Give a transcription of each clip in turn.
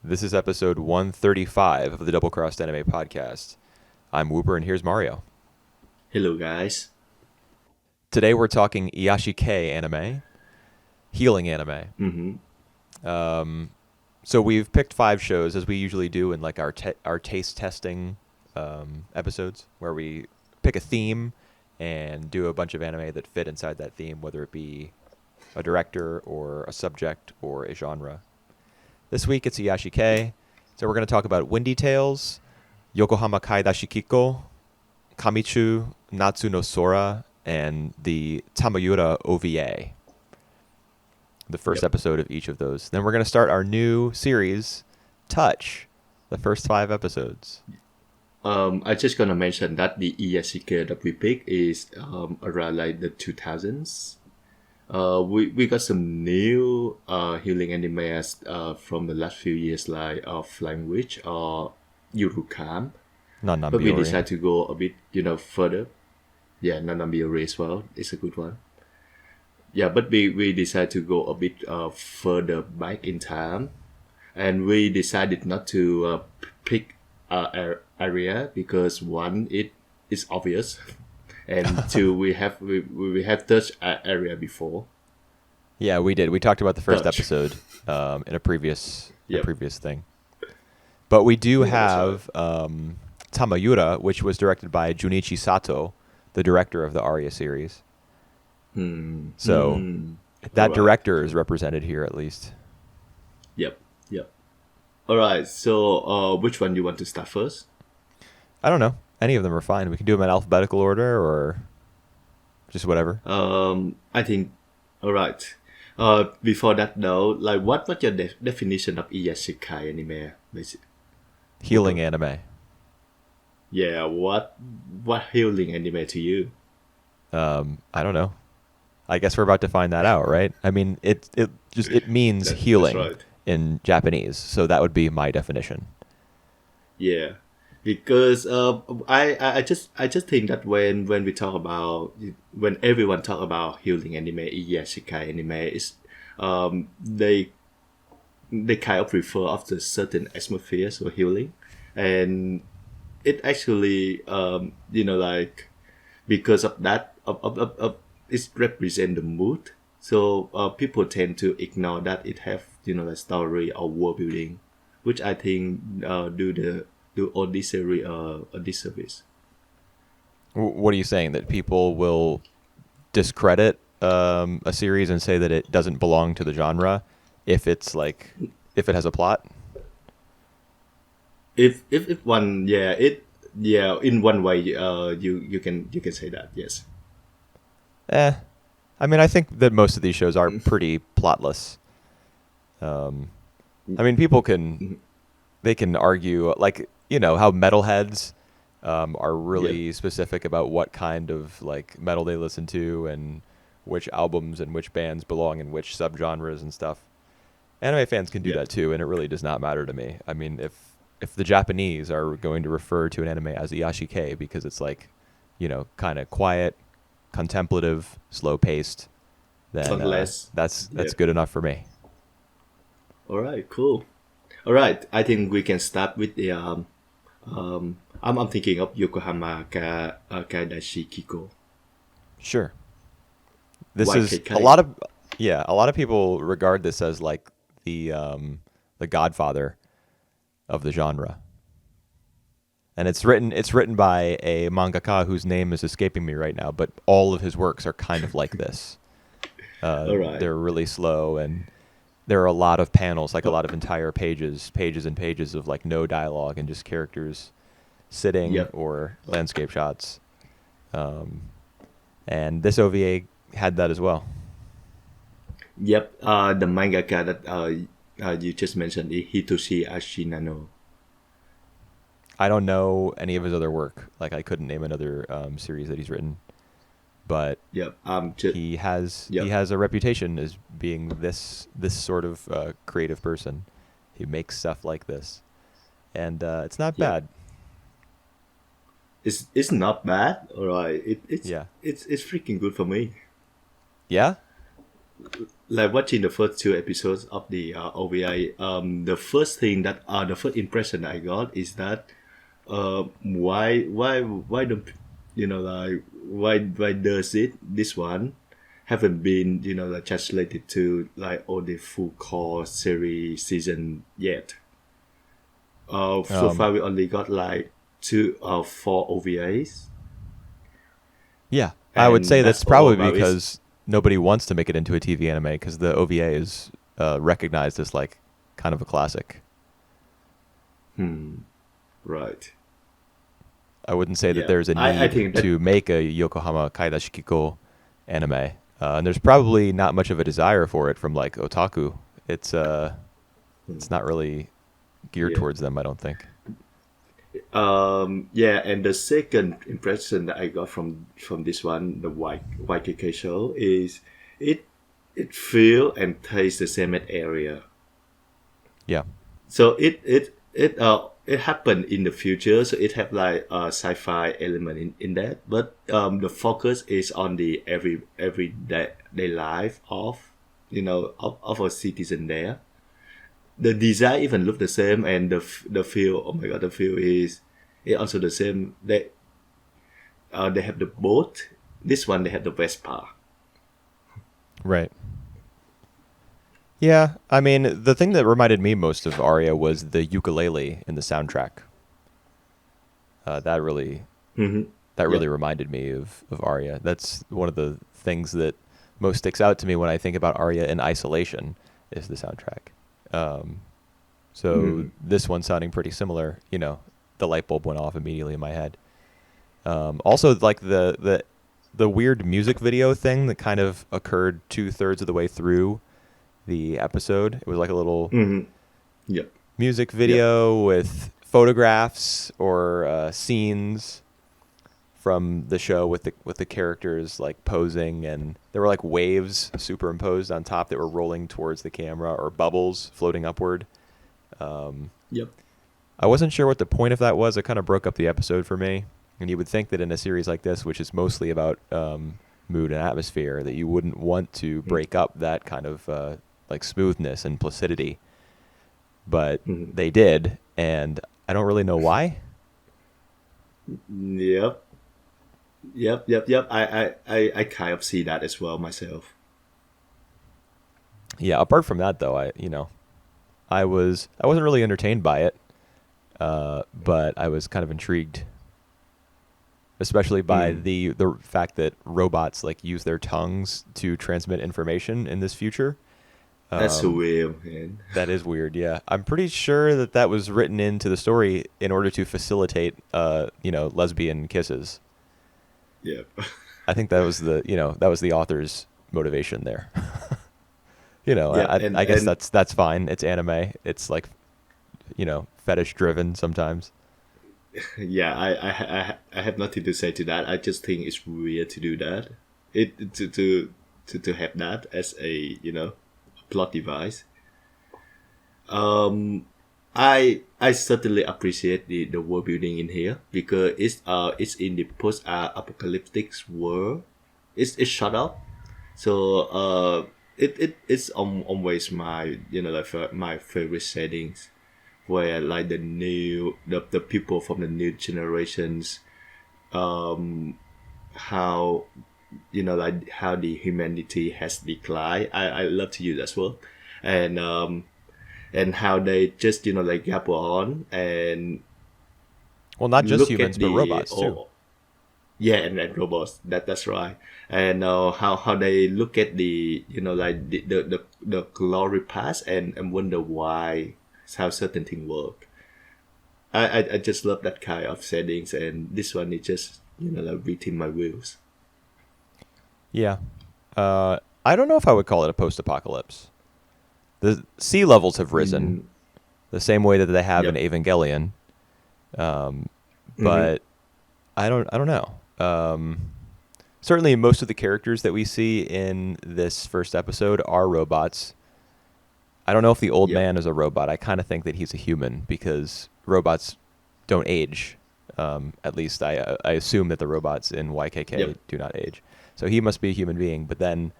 This is episode 135 of the Double Crossed Anime Podcast. I'm Whooper, and here's Mario. Hello, guys. Today we're talking Iyashikei anime, healing anime. So we've picked 5 shows, as we usually do in like our taste testing episodes, where we pick a theme and do a bunch of anime that fit inside that theme, whether it be a director or a subject or a genre. This week it's Iyashikei, so we're going to talk about Windy Tales, Yokohama Kaidashi Kikou, Kamichu, Natsu no Sora, and the Tamayura OVA. The first episode of each of those. Then we're going to start our new series, Touch, the first 5 episodes. I just gonna mention that the Iyashikei that we picked is around like the 2000s. We got some new healing animes from the last few years, like Flying Witch or Yurukam. Not But we decided to go a bit, further. Yeah, Nanambiori as well. It's a good one. Yeah, but we decided to go a bit further back in time, and we decided not to pick area because one, it is obvious, and two, we have touched area before. Yeah, we did. We talked about the first Touch. episode in a previous Yep. thing. But we do Yeah, that's have Tamayura, which was directed by Junichi Sato, the director of the Aria series. So that Alright. director is represented here at least. Yep. All right. So, which one do you want to start first? I don't know. Any of them are fine. We can do them in alphabetical order or just whatever. I think. All right. Before that though, like, what's your definition of Iyashikei anime? Healing anime. Yeah. What healing anime to you? I don't know. I guess we're about to find that out, right? I mean, it means That's healing right. in Japanese, so that would be my definition. Yeah. Because I just think that when we talk about, when everyone talk about healing anime, Iyashikei anime is they kind of refer after certain atmospheres or healing, and it actually like, because of that of it represent the mood, so people tend to ignore that it have the story or world building, which I think do all this series a disservice. What are you saying? That people will discredit a series and say that it doesn't belong to the genre if it has a plot? If one, in one way, you can say that, yes. I mean, I think that most of these shows are pretty plotless. I mean, people can argue, like, how metalheads are really specific about what kind of like metal they listen to and which albums and which bands belong in which subgenres and stuff. Anime fans can do that too, and it really does not matter to me. I mean, if the Japanese are going to refer to an anime as Iyashikei because it's like, kind of quiet, contemplative, slow-paced, then that's good enough for me. All right, cool. All right, I think we can start with the I'm thinking of Yokohama Kaidashi Kikou. Sure. This White is Kid a Kai. lot of people regard this as like the godfather of the genre. And it's written by a mangaka whose name is escaping me right now, but all of his works are kind of like this. All right. They're really slow, and there are a lot of panels, like a lot of entire pages and pages of like no dialogue and just characters sitting or landscape shots. And this OVA had that as well. Yep. The mangaka that you just mentioned is Hitoshi Ashinano. I don't know any of his other work. Like, I couldn't name another series that he's written. But he has a reputation as being this sort of creative person. He makes stuff like this, and it's not bad. It's not bad. All right. It's freaking good for me. Yeah. like watching the first two episodes of the OVA, the first thing that the first impression I got is that why don't like why does this one haven't been like translated to like all the full core series season yet. So far we only got like two or four OVAs, Yeah, I would and say that's that's all probably about it. because nobody wants to make it into a TV anime because the OVA is recognized as like kind of a classic. Right. I wouldn't say that Yeah, there's a I need think that. to make a Yokohama Kaidashi Kikou anime, and there's probably not much of a desire for it from like otaku. It's not really geared Yeah. towards them, I don't think. Yeah, and the second impression that I got from this one, the YKK show, is it it feel and tastes the same at area. Yeah, So it happened in the future, so it have like a sci-fi element in that, but the focus is on the everyday life of of a citizen there. The design even look the same, and the feel, oh my god, the feel is also the same. They have the boat. This one they have the Vespa. right. Yeah, I mean, the thing that reminded me most of Aria was the ukulele in the soundtrack. That really Mm-hmm. that really Yep. reminded me of Arya. That's one of the things that most sticks out to me when I think about Arya in isolation is the soundtrack. Um, so Mm. this one sounding pretty similar, the light bulb went off immediately in my head. Also, like the weird music video thing that kind of occurred 2/3 of the way through the episode. It was like a little Mm-hmm. Yep. music Yep. video with photographs or scenes from the show with the characters like posing, and there were like waves superimposed on top that were rolling towards the camera or bubbles floating upward. Um, Yep. I wasn't sure what the point of that was. It kind of broke up the episode for me. And you would think that in a series like this, which is mostly about mood and atmosphere, that you wouldn't want to break up that kind of like smoothness and placidity. But Mm-hmm. they did, and I don't really know why. Yep. Yep. I kind of see that as well myself. Yeah. Apart from that, though, I wasn't really entertained by it, but I was kind of intrigued, especially by Mm. the fact that robots like use their tongues to transmit information in this future. That's so Um, weird, man. that is weird. Yeah, I'm pretty sure that was written into the story in order to facilitate, lesbian kisses. Yep. I think that was the author's motivation there. Yep. I guess that's fine. It's anime. It's like, fetish driven sometimes. Yeah, I have nothing to say to that. I just think it's weird to do that. It to have that as a plot device. I certainly appreciate the world building in here because it's in the post apocalyptic world. It's shut up, so it's always my like my favorite settings where like the people from the new generations, how like how the humanity has declined. I love to use that word, and how they just like gap on and Well, not just look at humans, but the robots too. yeah, and robots. That's right. And how they look at the like the glory past and wonder why how certain things work. I just love that kind of settings, and this one is just like beating my wheels. Yeah. I don't know if I would call it a post-apocalypse. The sea levels have risen Mm, the same way that they have in yep. Evangelion, Mm-hmm. but I don't know. Certainly, most of the characters that we see in this first episode are robots. I don't know if the old Yep. man is a robot. I kind of think that he's a human because robots don't age. At least I assume that the robots in YKK Yep. do not age. So he must be a human being. But then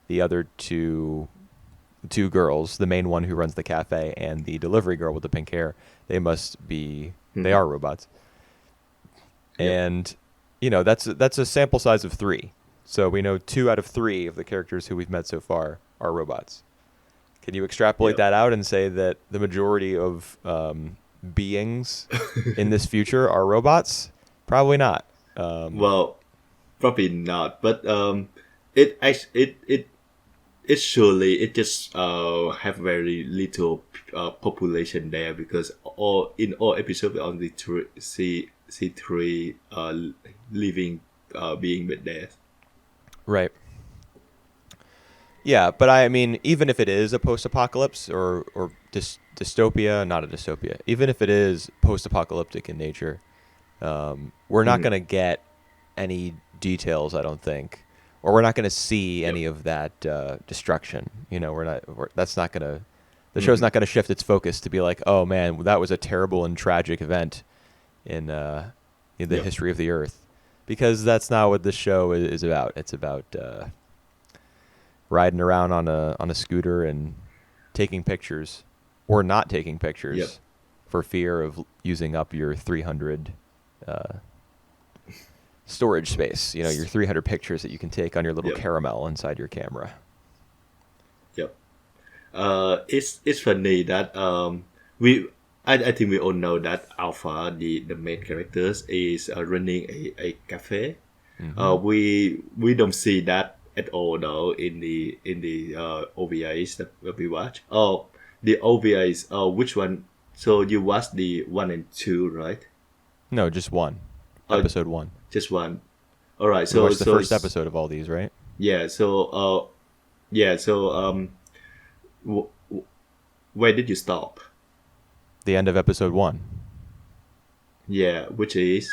the other two the two girls, the main one who runs the cafe and the delivery girl with the pink hair, they are robots. Yep. And that's a sample size of 3. So we know 2 out of 3 of the characters who we've met so far are robots. Can you extrapolate Yep. that out and say that the majority of beings in this future are robots? Probably not. Well, probably not. But it surely it just have very little population there, because in all episodes we only see 3 living being with death. Right. Yeah, but I mean, even if it is a post-apocalypse or dystopia, not a dystopia, even if it is post-apocalyptic in nature, we're not going to get any details, I don't think, or we're not going to see any of that destruction. That's not going to. The show's not going to shift its focus to be like, oh man, that was a terrible and tragic event in the history of the Earth, because that's not what the show is about. It's about riding around on a scooter and taking pictures, or not taking pictures, for fear of using up your 300 storage space. Your 300 pictures that you can take on your little caramel inside your camera. Yep. It's funny that I think we all know that Alpha, the main characters, is running a cafe. We don't see that at all though in the OVAs that we watch. Oh, the OVAs. Which one? So you watched the 1 and 2, right? No, just 1. Episode 1. Just 1. All right. We watched the first episode of all these, right? Yeah. So where did you stop? The end of episode 1. Yeah, which is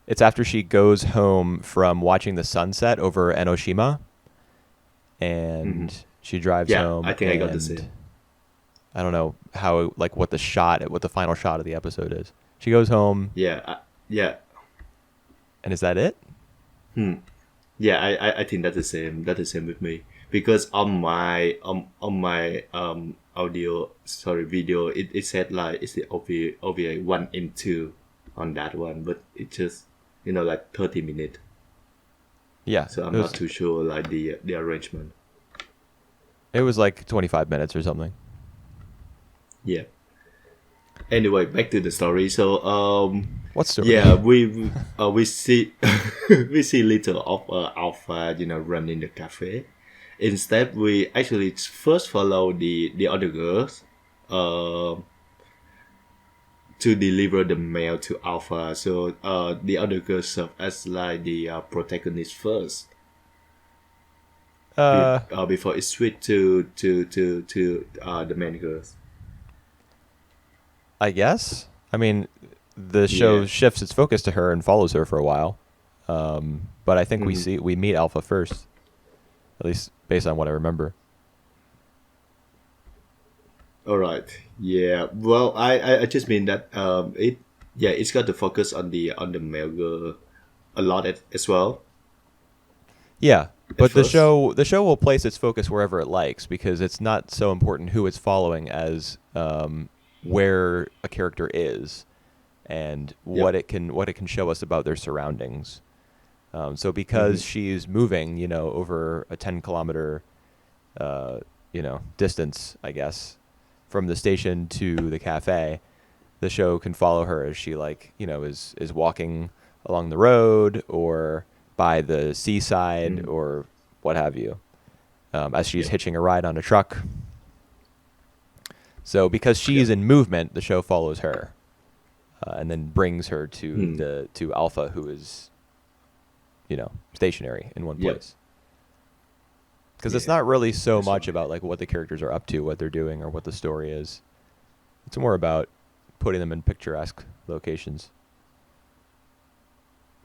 it's after she goes home from watching the sunset over Enoshima, and she drives home. I think I got to see. I don't know what the final shot of the episode is. She goes home. Yeah. And is that it? Yeah, I think that's the same. That's the same with me, because on my video, it said like it's the OVA 1 and 2 on that one, but it just 30 minutes. Yeah. So I'm not too sure like the arrangement. It was like 25 minutes or something. Yeah. Anyway, back to the story. So what story? Yeah, we see we see little of Alpha, running the cafe. Instead, we actually first follow the other girls to deliver the mail to Alpha. So the other girls serve as like the protagonist first. Before it switched to the main girls. I guess. I mean, the show shifts its focus to her and follows her for a while. But I think we meet Alpha first, at least based on what I remember. All right. Yeah. Well, I just mean that it's got to focus on the male girl a lot as well. Yeah, but the show will place its focus wherever it likes, because it's not so important who it's following as where a character is and what it can show us about their surroundings. So because she's moving, over a 10-kilometer, distance, I guess, from the station to the cafe, the show can follow her as she is walking along the road or by the seaside or what have you, as she's hitching a ride on a truck. So because she's in movement, the show follows her, and then brings her to Alpha, who is, stationary in one place. Because it's not really so much about what the characters are up to, what they're doing, or what the story is. It's more about putting them in picturesque locations.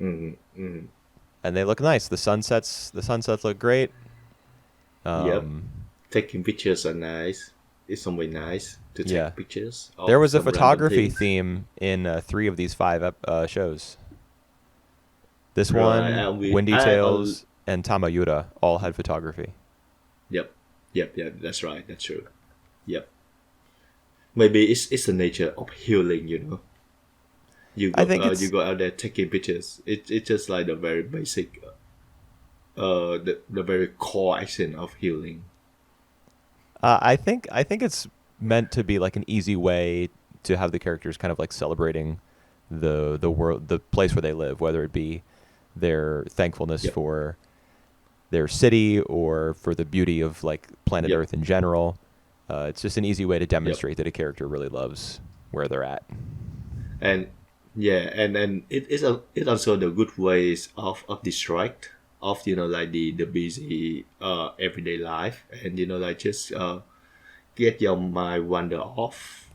Mm-hmm. And they look nice. The sunsets look great. Taking pictures are nice. It's somewhere nice to take pictures. There was a photography theme in 3 of these 5 shows. This one, Windy Tales, and Tamayura all had photography. Yep. Yep. That's right. That's true. Yep. Maybe it's the nature of healing. I think You it's go out there taking pictures. It's just like the very basic, the very core action of healing. I think it's meant to be like an easy way to have the characters kind of like celebrating the world, the place where they live, whether it be their thankfulness Yep. for their city or for the beauty of like planet Yep. Earth in general. It's just an easy way to Yep. demonstrate that a character really loves where they're at. And yeah, and it's also the good ways of distract of like the busy everyday life, and like just get your mind wander off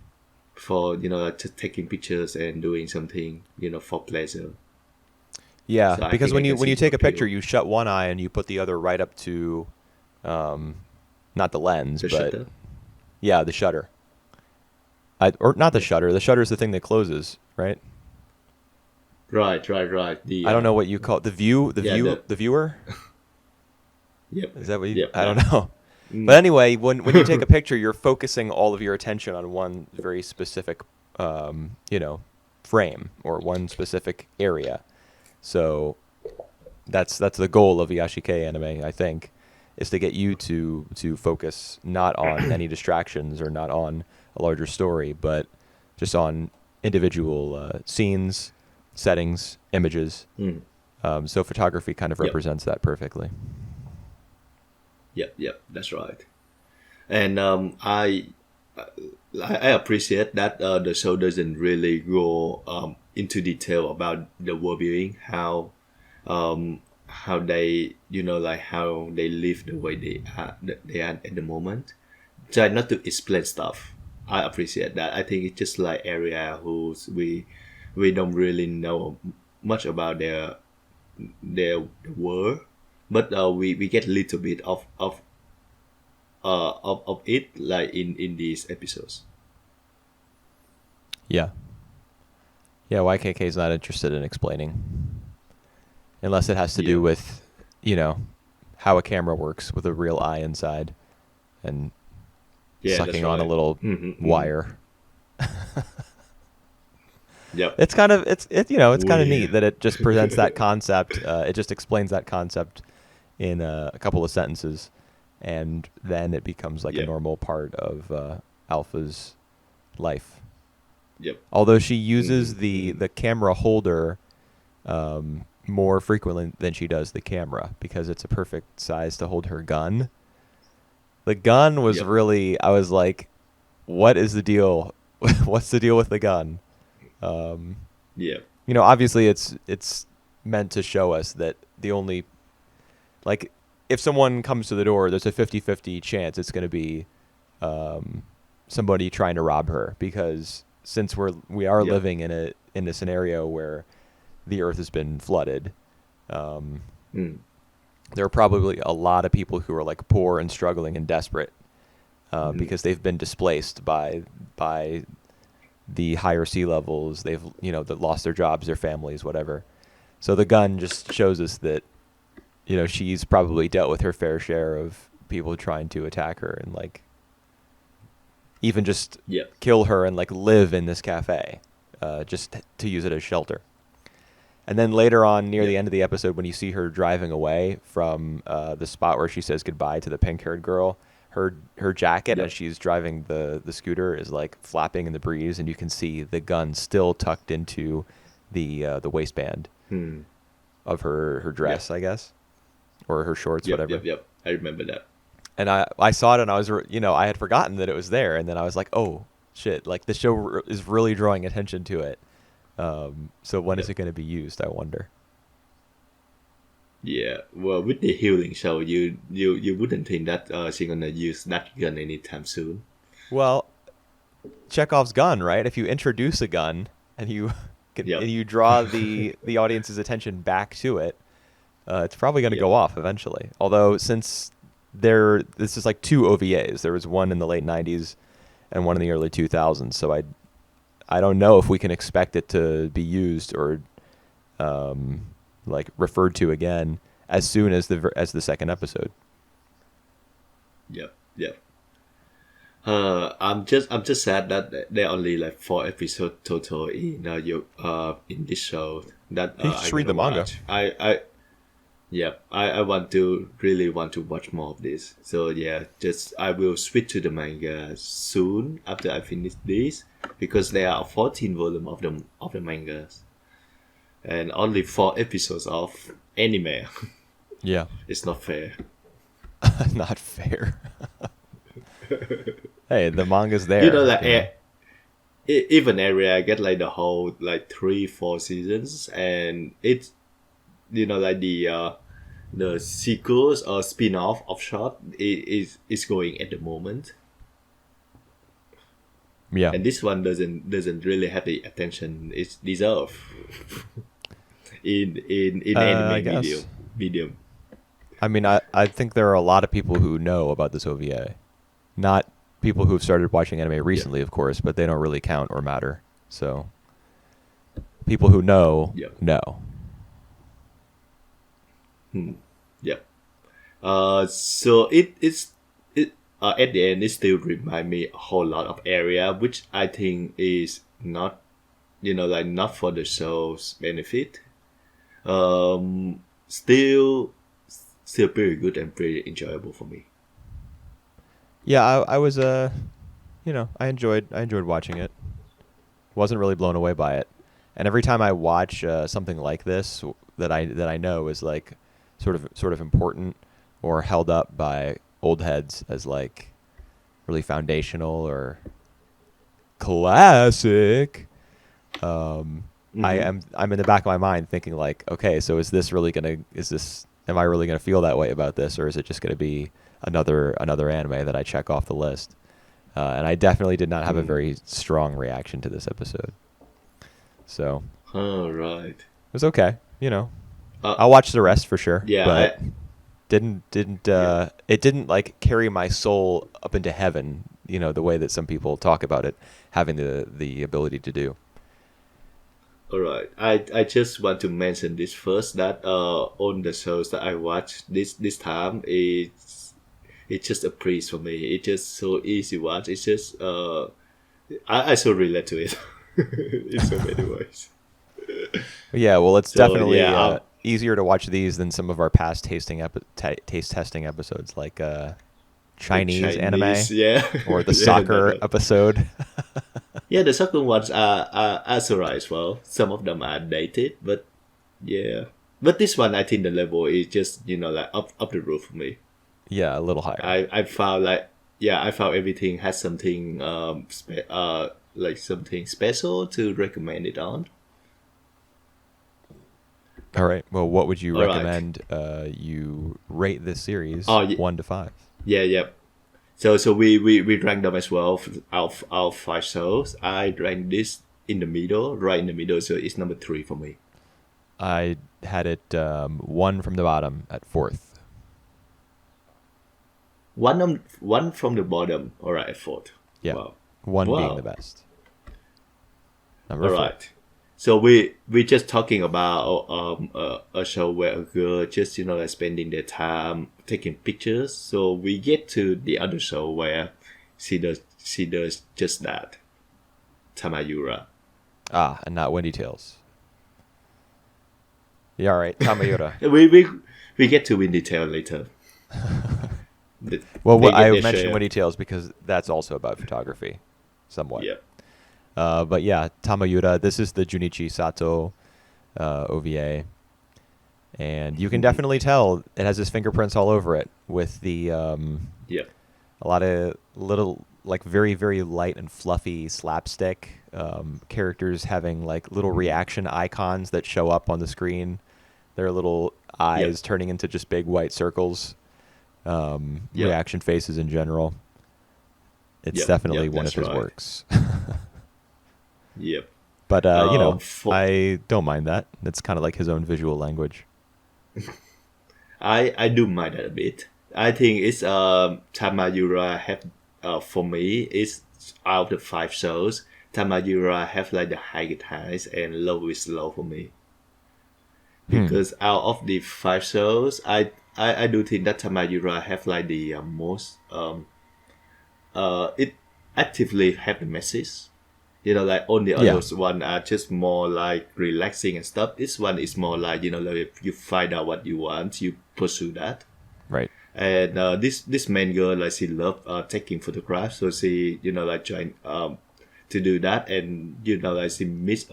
for like, just taking pictures and doing something for pleasure. Yeah, So I because think I can when see you the take a picture, appeal. you shut one eye and you put the other right up to, not the lens, The but shutter. yeah, the shutter. Or not the Yeah. shutter. The shutter is the thing that closes, right? Right. The I don't know what you call it. The view. yeah the The viewer. yep Is that what you? yep I don't that know. But mm. anyway, when you take a picture, you're focusing all of your attention on one very specific, frame or one specific area. So that's the goal of Iyashikei anime, I think, is to get you to focus not on any distractions or not on a larger story, but just on individual scenes, settings, images. Mm. So photography kind of Yep. represents that perfectly. Yep, that's right. And I appreciate that the show doesn't really go into detail about the world building, how they like how they live the way they are at the moment. Try not to explain stuff. I appreciate that. I think it's just like area who's we don't really know much about their world, but we get a little bit of it like in these episodes. Yeah. Yeah, YKK is not interested in explaining unless it has to do Yeah, with, how a camera works with a real eye inside and yeah, that's sucking on a right. little Mm-hmm. wire. Yep. It's kind of it's kind of neat Weird. that it just presents that concept. It just explains that concept in a couple of sentences, and then it becomes like a Yep. normal part of Alpha's life. Yep. Although she uses Mm-hmm. the camera holder more frequently than she does the camera because it's a perfect size to hold her gun. The gun was Yep. really, I was like, what is the deal? What's the deal with the gun? Yep. Obviously it's meant to show us that the only, like, if someone comes to the door, there's a 50-50 chance it's going to be somebody trying to rob her because since we are Yep. living in a scenario where the earth has been flooded, Mm. there are probably a lot of people who are like poor and struggling and desperate Mm-hmm. because they've been displaced by the higher sea levels. They've that lost their jobs, their families, whatever. So the gun just shows us that she's probably dealt with her fair share of people trying to attack her and like even just Yep. kill her and like live in this cafe just to use it as shelter. And then later on, near the Yep. end of the episode, when you see her driving away from the spot where she says goodbye to the pink-haired girl, her jacket as Yep. she's driving the scooter is like flapping in the breeze, and you can see the gun still tucked into the waistband Mm. of her Yep. dress, I guess, or her shorts, Yep. whatever. Yep. I remember that. And I saw it, and I was I had forgotten that it was there, and then I was like, oh shit, like the show is really drawing attention to it. So when is Yep. it going to be used? I wonder. Yeah. Well, with the healing show, you wouldn't think that she's gonna use that gun anytime soon. Well, Chekhov's gun, right? If you introduce a gun and you and Yep. you draw the audience's attention back to it, it's probably going to Yep. go off eventually. Although since this is like two OVAs. There was one in the late '90s and one in the early 2000s. So I don't know if we can expect it to be used or like referred to again as soon as the second episode. Yep. Yep. I'm just sad that there are only like 4 episodes total in this show that You I should read the gonna manga. watch. I really want to watch more of this. So yeah, just I will switch to the manga soon after I finish this because there are 14 volumes of the mangas and only 4 episodes of anime. Yeah. It's not fair. Not fair. Hey, the manga's there. You know, like even area I get like the whole like 3-4 seasons, and it's like the sequels or spin-off of short is going at the moment, Yeah. and this one doesn't really have the attention it deserves in I anime guess. medium. I mean, I think there are a lot of people who know about this OVA. Not people who've started watching anime recently, of course, but they don't really count or matter. So people who know, know. Yep. So it's at the end it still remind me a whole lot of area, which I think is not like not for the show's benefit. Still pretty good and pretty enjoyable for me. Yeah, I was I enjoyed watching it. Wasn't really blown away by it. And every time I watch something like this that I know is like sort of important or held up by old heads as like really foundational or classic, I'm in the back of my mind thinking like, okay, so am I really gonna feel that way about this, or is it just gonna be another anime that I check off the list? And I definitely did not have a very strong reaction to this episode. So, Right. it was okay. I'll watch the rest for sure. Yeah, but it didn't like carry my soul up into heaven. The way that some people talk about it having the ability to do. All right. I just want to mention this first that on the shows that I watched this time it's just a breeze for me. It's just so easy to watch. It's just I so relate to it in so many ways. Yeah, well, it's So, definitely yeah, easier to watch these than some of our past taste testing episodes, like Chinese anime yeah, or the yeah, soccer episode. yeah. The second ones are Sora as well. Some of them are dated, but yeah. But this one, I think the level is just like up the roof for me. Yeah, a little higher. I found I found everything has something like something special to recommend it on. All right. Well, what would you All right. recommend you rate this series 1 to 5? Yeah. So we rank them as well out of 5 shows. I rank this in the middle, right in the middle. So it's number 3 for me. I had it 1 from the bottom at 4th. One from the bottom. All right, at 4th. Yeah. Wow. 1 being Wow. the best. Number All 4. right. So we just talking about a show where a girl just like spending their time taking pictures. So we get to the other show where she does just that. Tamayura. And not Windy Tales. Yeah, all right. Tamayura. We get to in detail later. Well, I their mentioned share. Windy Tales because that's also about photography, somewhat. Yeah. But yeah, Tamayura, this is the Junichi Sato OVA. And you can definitely tell it has his fingerprints all over it with the Yeah. a lot of little, like very, very light and fluffy slapstick characters having like little reaction icons that show up on the screen. Their little eyes turning into just big white circles. Reaction faces in general. It's definitely one of his works. Yep. But I don't mind that. It's kind of like his own visual language. I do mind that a bit. I think it's Tamayura have for me it's out of the 5 shows. Tamayura have like the highest highs and lowest low for me. because out of the five shows, I do think that Tamayura have like the most it actively have the message. Like all the Yeah. others one are just more like relaxing and stuff. This one is more like like if you find out what you want, you pursue that. Right. And this main girl, like she love taking photographs, so she like trying to do that, and like she meets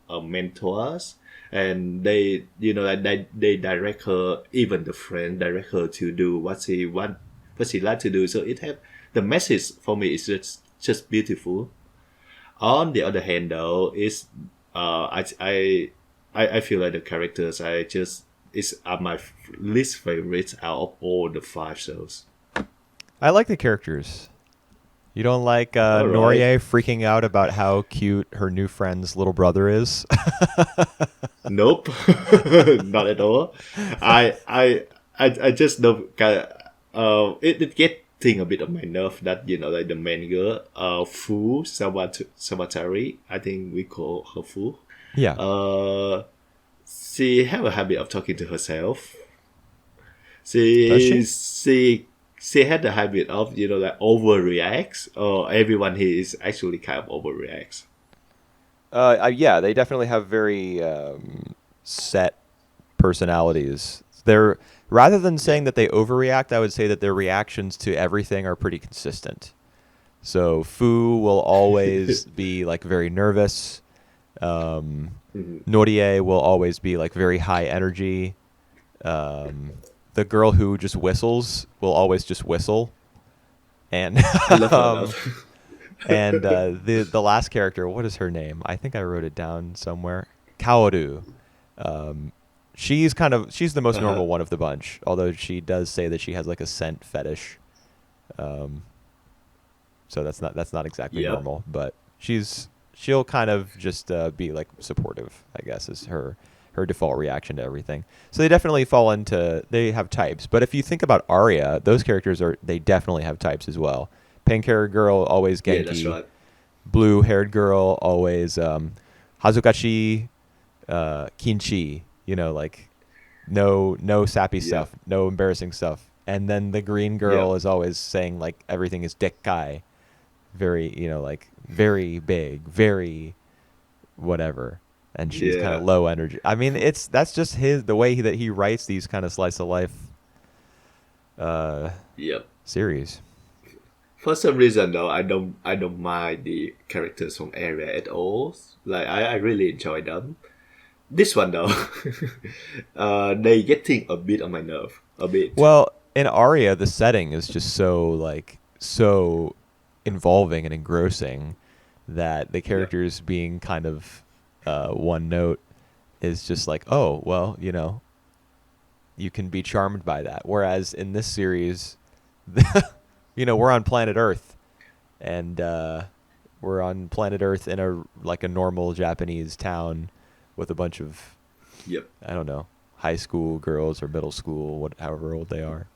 mentors, and they like they direct her, even the friend direct her to do what she like to do. So it have the message for me is just beautiful. On the other hand, though, is I feel like the characters I just is are my least favorites out of all the five shows. I like the characters. You don't like All right. Norie freaking out about how cute her new friend's little brother is? Nope, not at all. I just don't. It getting a bit of my nerve that like the main girl, Sabatari. I think we call her Fu. Yeah. She have a habit of talking to herself. Does She she? she she had the habit of like overreacts, or everyone here is actually kind of overreacts. Yeah, they definitely have very set personalities. They're rather than Yeah. saying that they overreact, I would say that their reactions to everything are pretty consistent. So Fu will always be like very nervous. Mhm. Norie will always be like very high energy. Um, the girl who just whistles will always just whistle. And I love her a um, lot. the last character, what is her name? I think I wrote it down somewhere. Kaoru. Um, she's the most Uh-huh. normal one of the bunch, although she does say that she has like a scent fetish. Um, so that's not exactly Yep. normal, but she'll kind of just be like supportive, I guess, is her default reaction to everything. So they definitely fall into they have types. But if you think about Arya, those characters they definitely have types as well. Pink haired girl always Yeah, that's Genki, right. blue haired girl always Hazukashi, Kinchi. Like no sappy Yep. stuff, no embarrassing stuff. And then the green girl Yep. is always saying like everything is dekkai, very like very big, very whatever, and she's kind of Yeah. low energy. I mean, that's just the way that he writes these kind of slice of life uh, Yep. series. For some reason though, I don't mind the characters from Area at all. Like I really enjoy them. This one though, they getting a bit on my nerve. A bit. Well, in Aria, the setting is just so involving and engrossing that the Yeah. characters being kind of one note is just like, oh well, you can be charmed by that. Whereas in this series, we're on planet Earth, and we're on planet Earth in a normal Japanese town with a bunch of, Yep. I don't know, high school girls or middle school, however old they are.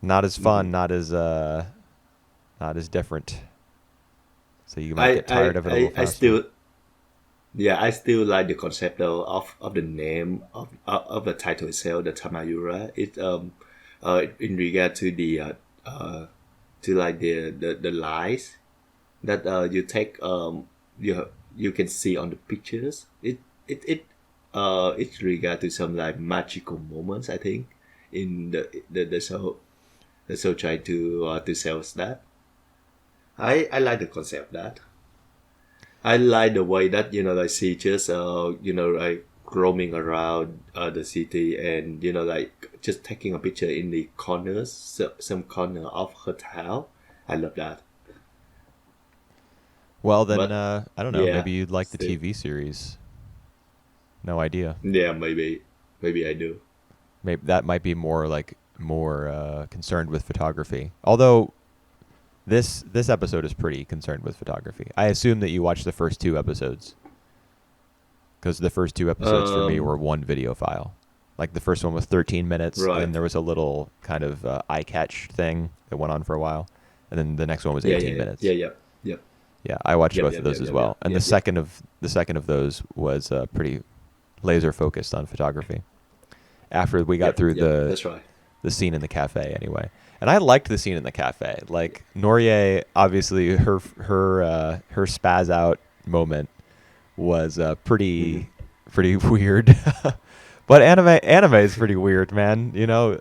Not as Hmm. fun, not as different. So you might I, get I tired of it a little I I faster. still Yeah, I still like the concept though of the name of the title itself, the Tamayura. It in regard to the to like the lies that you take you can see on the pictures. It's regard to some like magical moments, I think, in the show. The show try to sell us that. I like the concept of that. I like the way that like she just like roaming around the city, and like just taking a picture in the corners, some corner of her town. I love that. Well, then But I don't know. yeah, Maybe you'd like the still, TV series. No idea. yeah, maybe I do. Maybe that might be more concerned with photography. Although this episode is pretty concerned with photography. I assume that you watched the first two episodes because the first two episodes for me Um, were one video file. Like the first one was 13 minutes, and then right. there was a little kind of eye catch thing that went on for a while, and then the next one was Yeah, 18 yeah, yeah, minutes. yeah, Yeah, I watched yep, both of yep, those yep, as yep, yep, well, and the yep, yep. second of those was pretty laser focused on photography. After we got Yep, through yep, that's right. the scene in the cafe, anyway, and I liked the scene in the cafe. Like Norie, obviously her spaz out moment was Hmm. pretty weird. But anime is pretty weird, man. You know,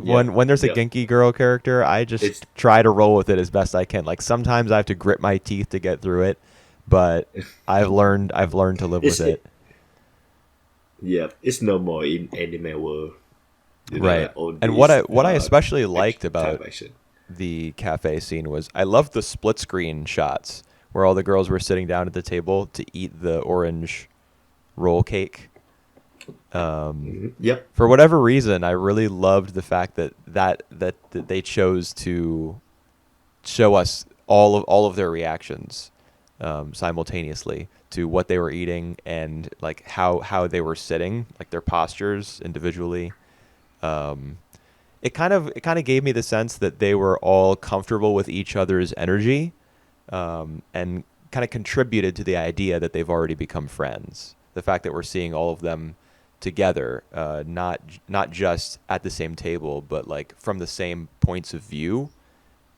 Yep, when there's a yep. Genki girl character, I It's just try to roll with it as best I can. Like sometimes I have to grit my teeth to get through it, but I've learned to live with it's it. it, yep. It's no more in anime world. You know, Right. like all And these what I especially liked type about of action. the cafe scene was I loved the split screen shots where all the girls were sitting down at the table to eat the orange roll cake. Yep. For whatever reason, I really loved the fact that they chose to show us all of their reactions simultaneously to what they were eating and like how they were sitting, like their postures individually. Um, it kind of gave me the sense that they were all comfortable with each other's energy, and kind of contributed to the idea that they've already become friends. The fact that we're seeing all of them together, not just at the same table, but like from the same points of view.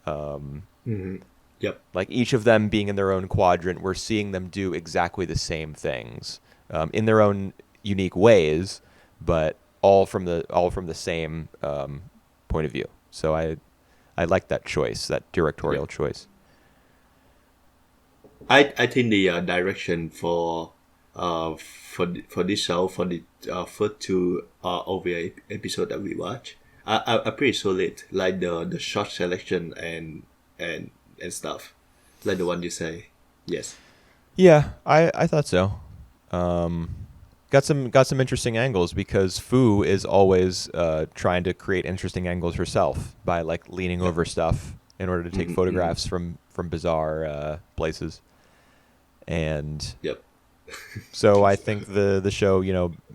Um, Hmm. Yep. like each of them being in their own quadrant, we're seeing them do exactly the same things in their own unique ways, but all from the same point of view. So I like that choice, that directorial Yep. choice. I think the direction for this show for the first two OVA episode that we watch are pretty solid. Like the shot selection and and stuff. Like the one you say. Yes. Yeah, I thought so. Um, got some interesting angles because Fu is always trying to create interesting angles herself by like leaning Yep. over stuff in order to take Hmm. Hmm. photographs from bizarre places. And Yep. so I think the show,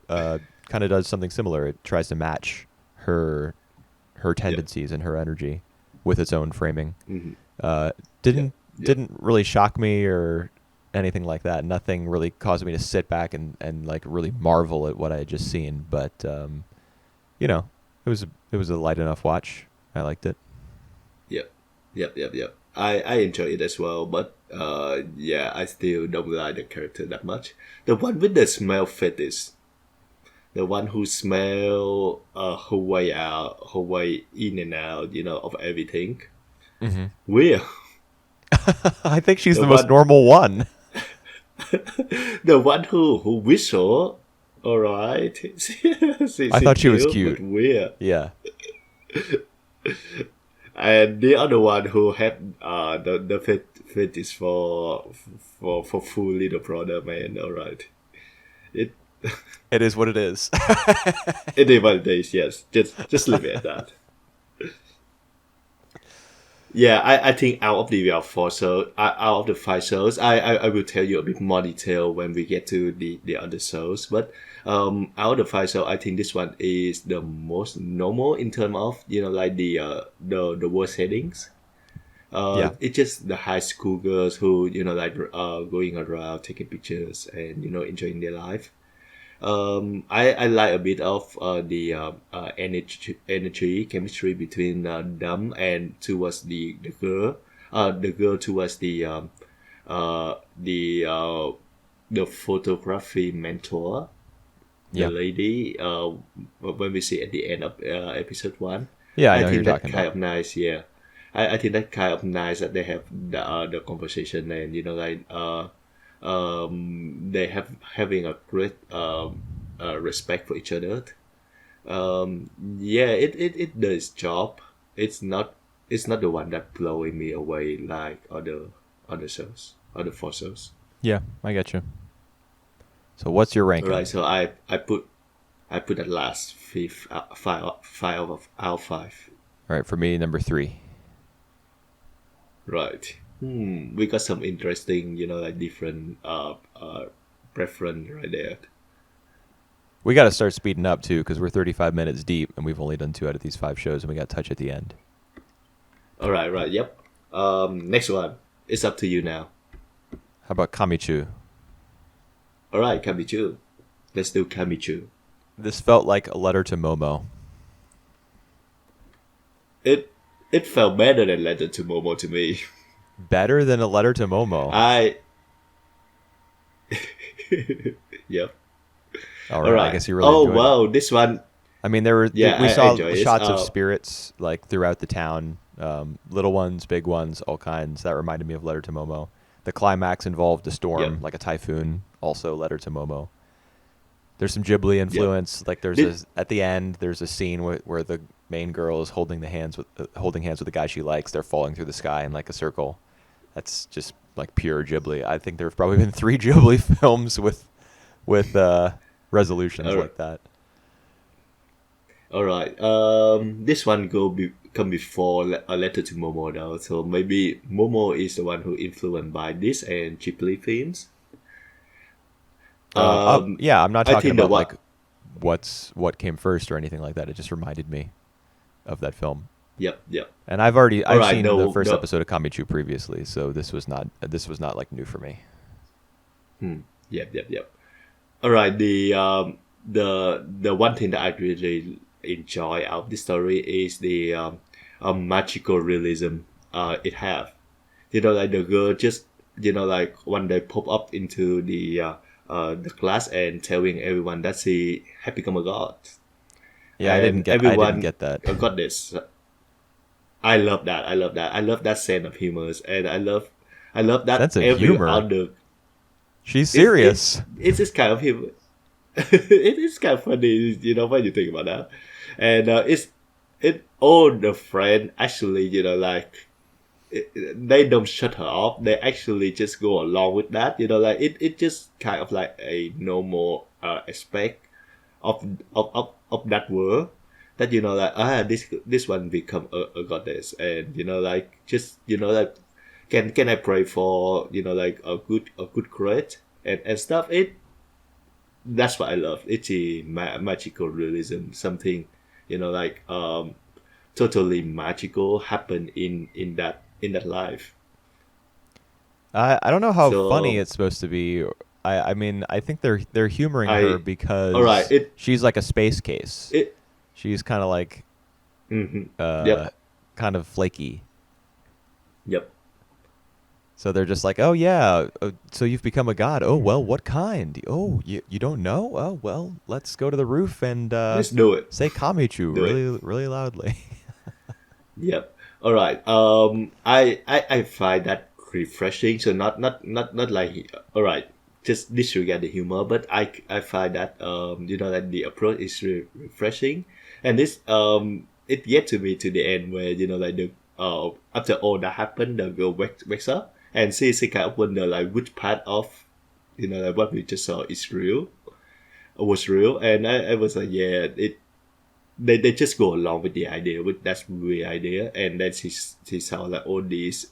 kind of does something similar. It tries to match her Yep. tendencies and her energy with its own framing. Hmm. Uh, Yep. didn't Yep. didn't really shock me or anything like that. Nothing really caused me to sit back and like really marvel at what I had just seen. But you know, it was a light enough watch. I liked it. Yep. Yep. Yep. Yep. I enjoy it as well, but yeah, I still don't like the character that much. The one with the smell fetish, the one who smell her way out, her way in and out, of everything. Hmm. Weird. I think she's The the most one, normal one. the one who whistle. All right, I she's thought she was cute but cute. weird. Yeah. And the other one who had the fetish for full little brother, man. All right, it It is what it is. it is what it is. Yes, just leave it at that. Yeah, I think out of the four shows, out of the five shows, I will tell you a bit more detail when we get to the other shows. But out of the five shows, I think this one is the most normal in terms of like the worst settings. Yeah. It's just the high school girls who like going around taking pictures and enjoying their life. I like a bit of the energy chemistry between them and towards the girl, the girl towards uh, the uh, the photography mentor, the Yeah. lady. When we see at the end of episode one, Yeah, I I know who you're think that talking kind about. of nice. Yeah, I think that kind of nice that they have the conversation and like they have having a great respect for each other. Yeah, it does job. It's not it's not the one that blowing me away like other shows, other four shows. Yeah, I get you. So what's your All right, ranking? so I put at last fifth, five out of five. All right, for me, number 3. Right. We got some interesting, like different preference right there. We got to start speeding up too because we're 35 minutes deep and we've only done 2 out of these 5 shows and we got touch at the end. All right, right, yep. Next one. It's up to you now. How about Kamichu? All right, Kamichu. Let's do Kamichu. This felt like a letter to Momo. It felt better than Letter to Momo to me. Better than a letter to Momo. I Yep. All All right, I right. guess you really Oh enjoyed it. wow, this one. I mean, there were Yeah, we I saw enjoy the it. shots of spirits like throughout the town, little ones, big ones, all kinds. That reminded me of Letter to Momo. The climax involved a storm, Yep. like a typhoon, also Letter to Momo. There's some Ghibli Yep. influence. Like This, at the end, there's a scene where the main girl is holding hands with the guy she likes. They're falling through the sky in like a circle. That's just like pure Ghibli. I think there've probably been 3 Ghibli films with resolutions all like that. all right. This one come before A Letter to Momo though. So maybe Momo is the one who influenced by this and Ghibli films. Um, Yeah, I'm not I talking think the about what. like what came first or anything like that. It just reminded me of that film. Yep. Yep. And All I've right. seen the No. first No. episode of Kamichu previously, so this was not like new for me. Yep. Yep. Yep. All right. The one thing that I really enjoy out of this story is the magical realism it have. Like the girl just like one day pop up into the class and telling everyone that she had become a god, Yeah, and I didn't everyone get that. got this. I love that. I love that. I love that sense of humor, and I love that Sense of every humor. other. She's It's serious. it's just kind of humor. It is kind of funny, when you think about that, and it all the friend actually, they don't shut her off. They actually just go along with that. Like it just kind of like a normal aspect of that world. That like this one become a goddess, and like just like can I pray for like a good grade and stuff. That's what I love. It's a magical realism. Something like totally magical happen in that life. I don't know how funny So it's supposed to be. I mean, I think they're humoring her I all right. because she's like a space case. It She's kind of like yep, kind of flaky. yep. So they're just like, "Oh yeah, so you've become a god. Oh well, what kind? Oh, you don't know? Oh well, let's go to the roof and Let's do it. say Kamichu Do it. really really loudly." Yep. All right. I find that refreshing. So not like all right. Just disregard the humor, but I find that that the approach is refreshing, and this it get to me to the end where like the after all that happened, the girl wakes up and she kind of wonder like which part of like what we just saw is real was real, and I was like yeah it they just go along with the idea with that movie idea, and then she saw like all these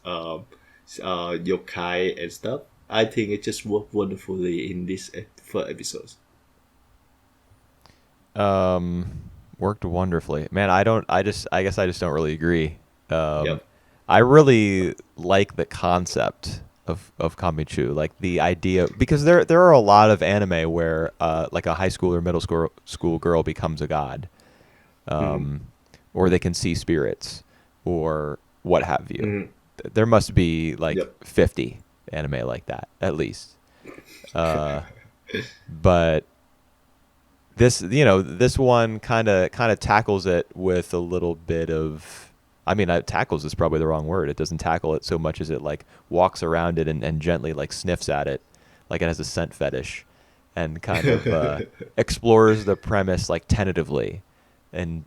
yokai and stuff. I think it just worked wonderfully in this first episodes. Worked wonderfully, man. I guess I just don't really agree. Um, Yep. I really like the concept of Kamichu, like the idea, because there are a lot of anime where like a high school or middle school girl becomes a god, Mm-hmm. or they can see spirits, or what have you. Mm-hmm. There must be like Yep. 50 anime like that at least. Uh, but this one kind of tackles it with a little bit of, I mean, tackles is probably the wrong word. It doesn't tackle it so much as it like walks around it and gently like sniffs at it, like it has a scent fetish, and kind of explores the premise like tentatively, and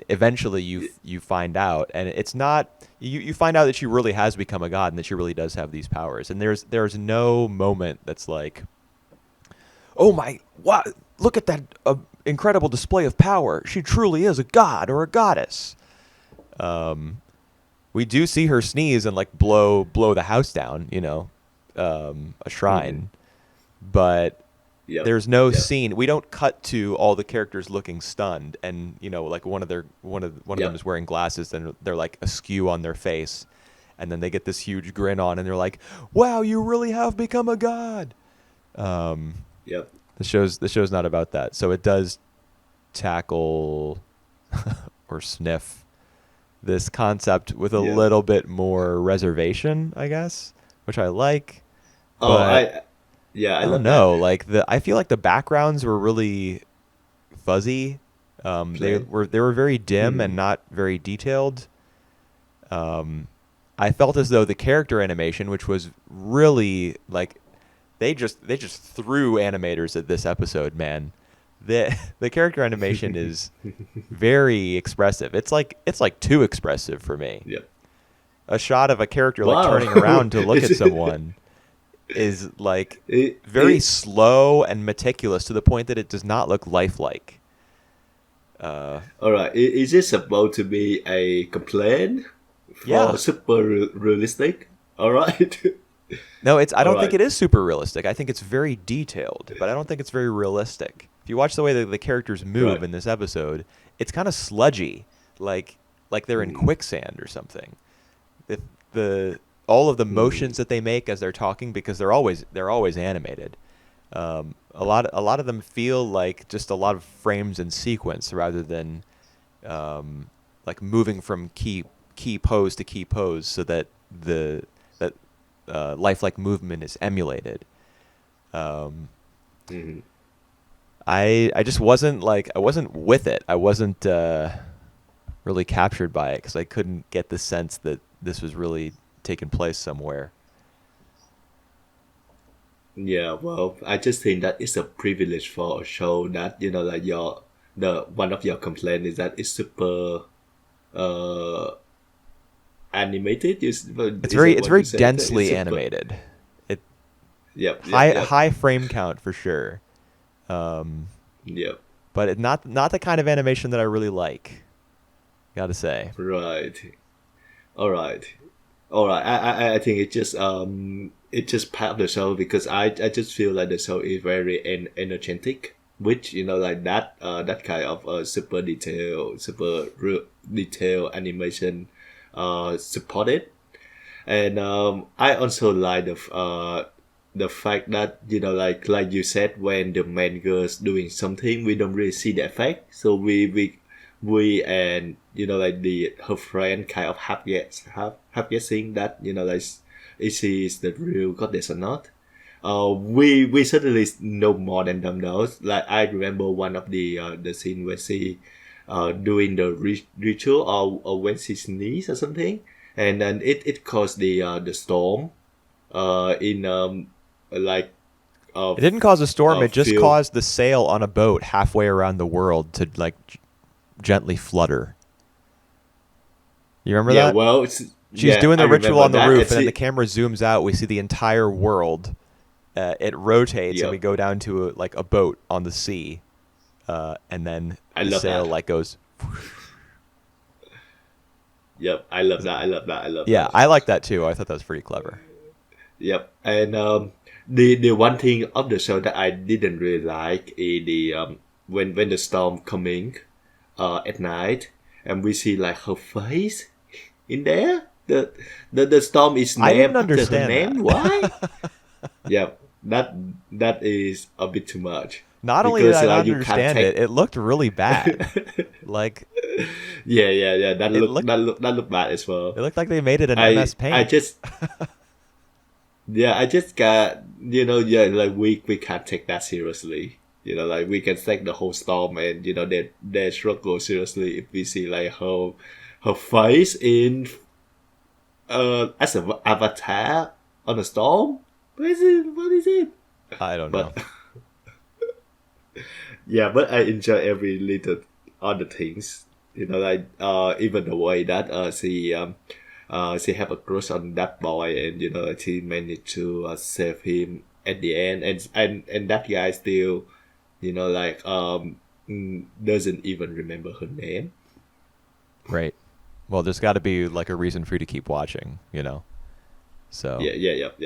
eventually you find out, and it's not, you find out that she really has become a god and that she really does have these powers, and there's no moment that's like, oh my, what, look at that incredible display of power, she truly is a god or a goddess. We do see her sneeze and like blow the house down, a shrine, but Yep. there's no Yep. scene. We don't cut to all the characters looking stunned, and like one of them Yep. is wearing glasses, and they're like askew on their face, and then they get this huge grin on, and they're like, "Wow, you really have become a god." Yep. The show's not about that. So it does tackle or sniff this concept with a Yeah. little bit more reservation, I guess, which I like. Oh, But I I don't love that. know. Like I feel like the backgrounds were really fuzzy. They Plain. were very dim and Hmm. not very detailed. I felt as though the character animation, which was really like they just threw animators at this episode, man. The character animation is very expressive. It's like too expressive for me. Yep. A shot of a character like Wow. turning around to look it's at someone is like it, very it slow and meticulous to the point that it does not look lifelike. Uh, All right. Is this supposed to be a complaint for yeah. super realistic? All right. No, I All don't think right. it is super realistic. I think it's very detailed, but I don't think it's very realistic. If you watch the way that the characters move Right. in this episode, it's kind of sludgy, like they're in Mm. quicksand or something. The all of the Mm. motions that they make as they're talking, because they're always animated. A lot of them feel like just a lot of frames in sequence rather than like moving from key pose to key pose, so that that lifelike movement is emulated. Um, Mm. I just I wasn't with it. I wasn't really captured by it because I couldn't get the sense that this was really taking place somewhere. Yeah. Well, I just think that it's a privilege for a show that like the one of your complaint is that it's super uh animated. It's Is very that it's what you very said? It's densely super. animated. It Yep. Yep. high Yep. high frame count for sure. Um, Yep. but not the kind of animation that I really like. Gotta say. Right. All right. All right. I think it's just part of the show because I just feel like the show is very energetic, which like that kind of super detail animation supported, and I also like the fact that like you said, when the main girl's doing something we don't really see the effect, so we and like the her friend kind of half guessing that like is she is the real goddess or not. We certainly know more than them those. Like I remember one of the scene where she doing the ritual, or when she sneezes or something, and then it caused the storm in like It didn't cause a storm. It just few. caused the sail on a boat halfway around the world to like gently flutter. You remember Yeah, that? well, She's yeah, doing I the ritual remember on the that. roof, It's and then the camera zooms out. We see the entire world. It rotates, and we Yep, go down to like a boat on the sea, and then I the love sail that. like goes. Yep, I love that. I love that. I love Yeah, that. I like that too. I thought that was pretty clever. Yep, and the one thing of the show that I didn't really like is the when the storm coming at night, and we see like her face in there. The storm is I named didn't after her understand name. that. Why? Yep, that is a bit too much Not only did because I not you can't understand it, take. it looked really bad. Like Yeah. That it look looked that look that look bad as well. it looked like they made it in MS I Paint. just I just got like we can't take that seriously. Like we can take the whole storm and their struggle seriously if we see like her face in as an avatar on a storm. What is it? What is it? I don't know. But yeah, but I enjoy every little other things. Like even the way that she have a crush on that boy, and like, she managed to save him at the end, and that guy still like doesn't even remember her name. Right. Well, there's got to be like a reason for you to keep watching, So Yep,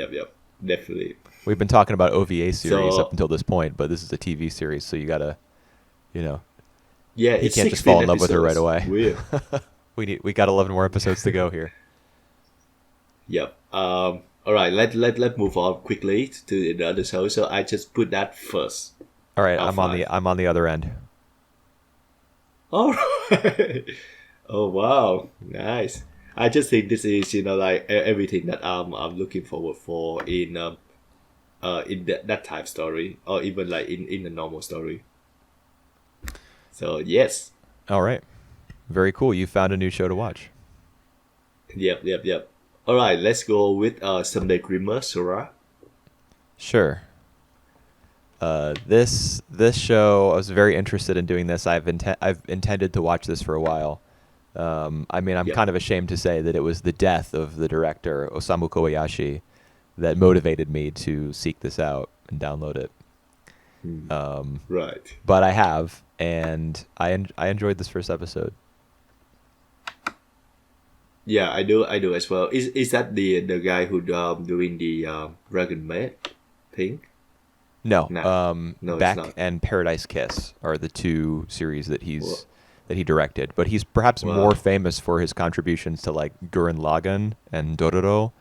definitely. we've been talking about OVA series up So until this point, but this is a TV series, so you gotta, you know, yeah, he it's can't just fall 16 in love with her right episodes. away. Weird. We got 11 more episodes to go here. Yep. All right. Let move on quickly to the other show. So I just put that first. All right, out of five. I'm on the other end. All right. Oh wow, nice. I just think this is like everything that I'm looking forward for in that type story, or even like in a normal story. So yes, All right, very cool. You found a new show to watch. yep. All right, let's go with Sunday Grimmer, Sora. Sure. This show, I was very interested in doing this. I've intended to watch this for a while. I mean, I'm Yep. kind of ashamed to say that it was the death of the director Osamu Kobayashi that motivated me to seek this out and download it. Right. But I have, and I enjoyed this first episode. Yeah, I do as well. Is that the guy who doing the Dragon Maid thing? No, Nah, no, it's Beck not. and Paradise Kiss are the two series Wha- that he directed. But he's perhaps more Wow. famous for his contributions to like Gurren Lagann and Dororo,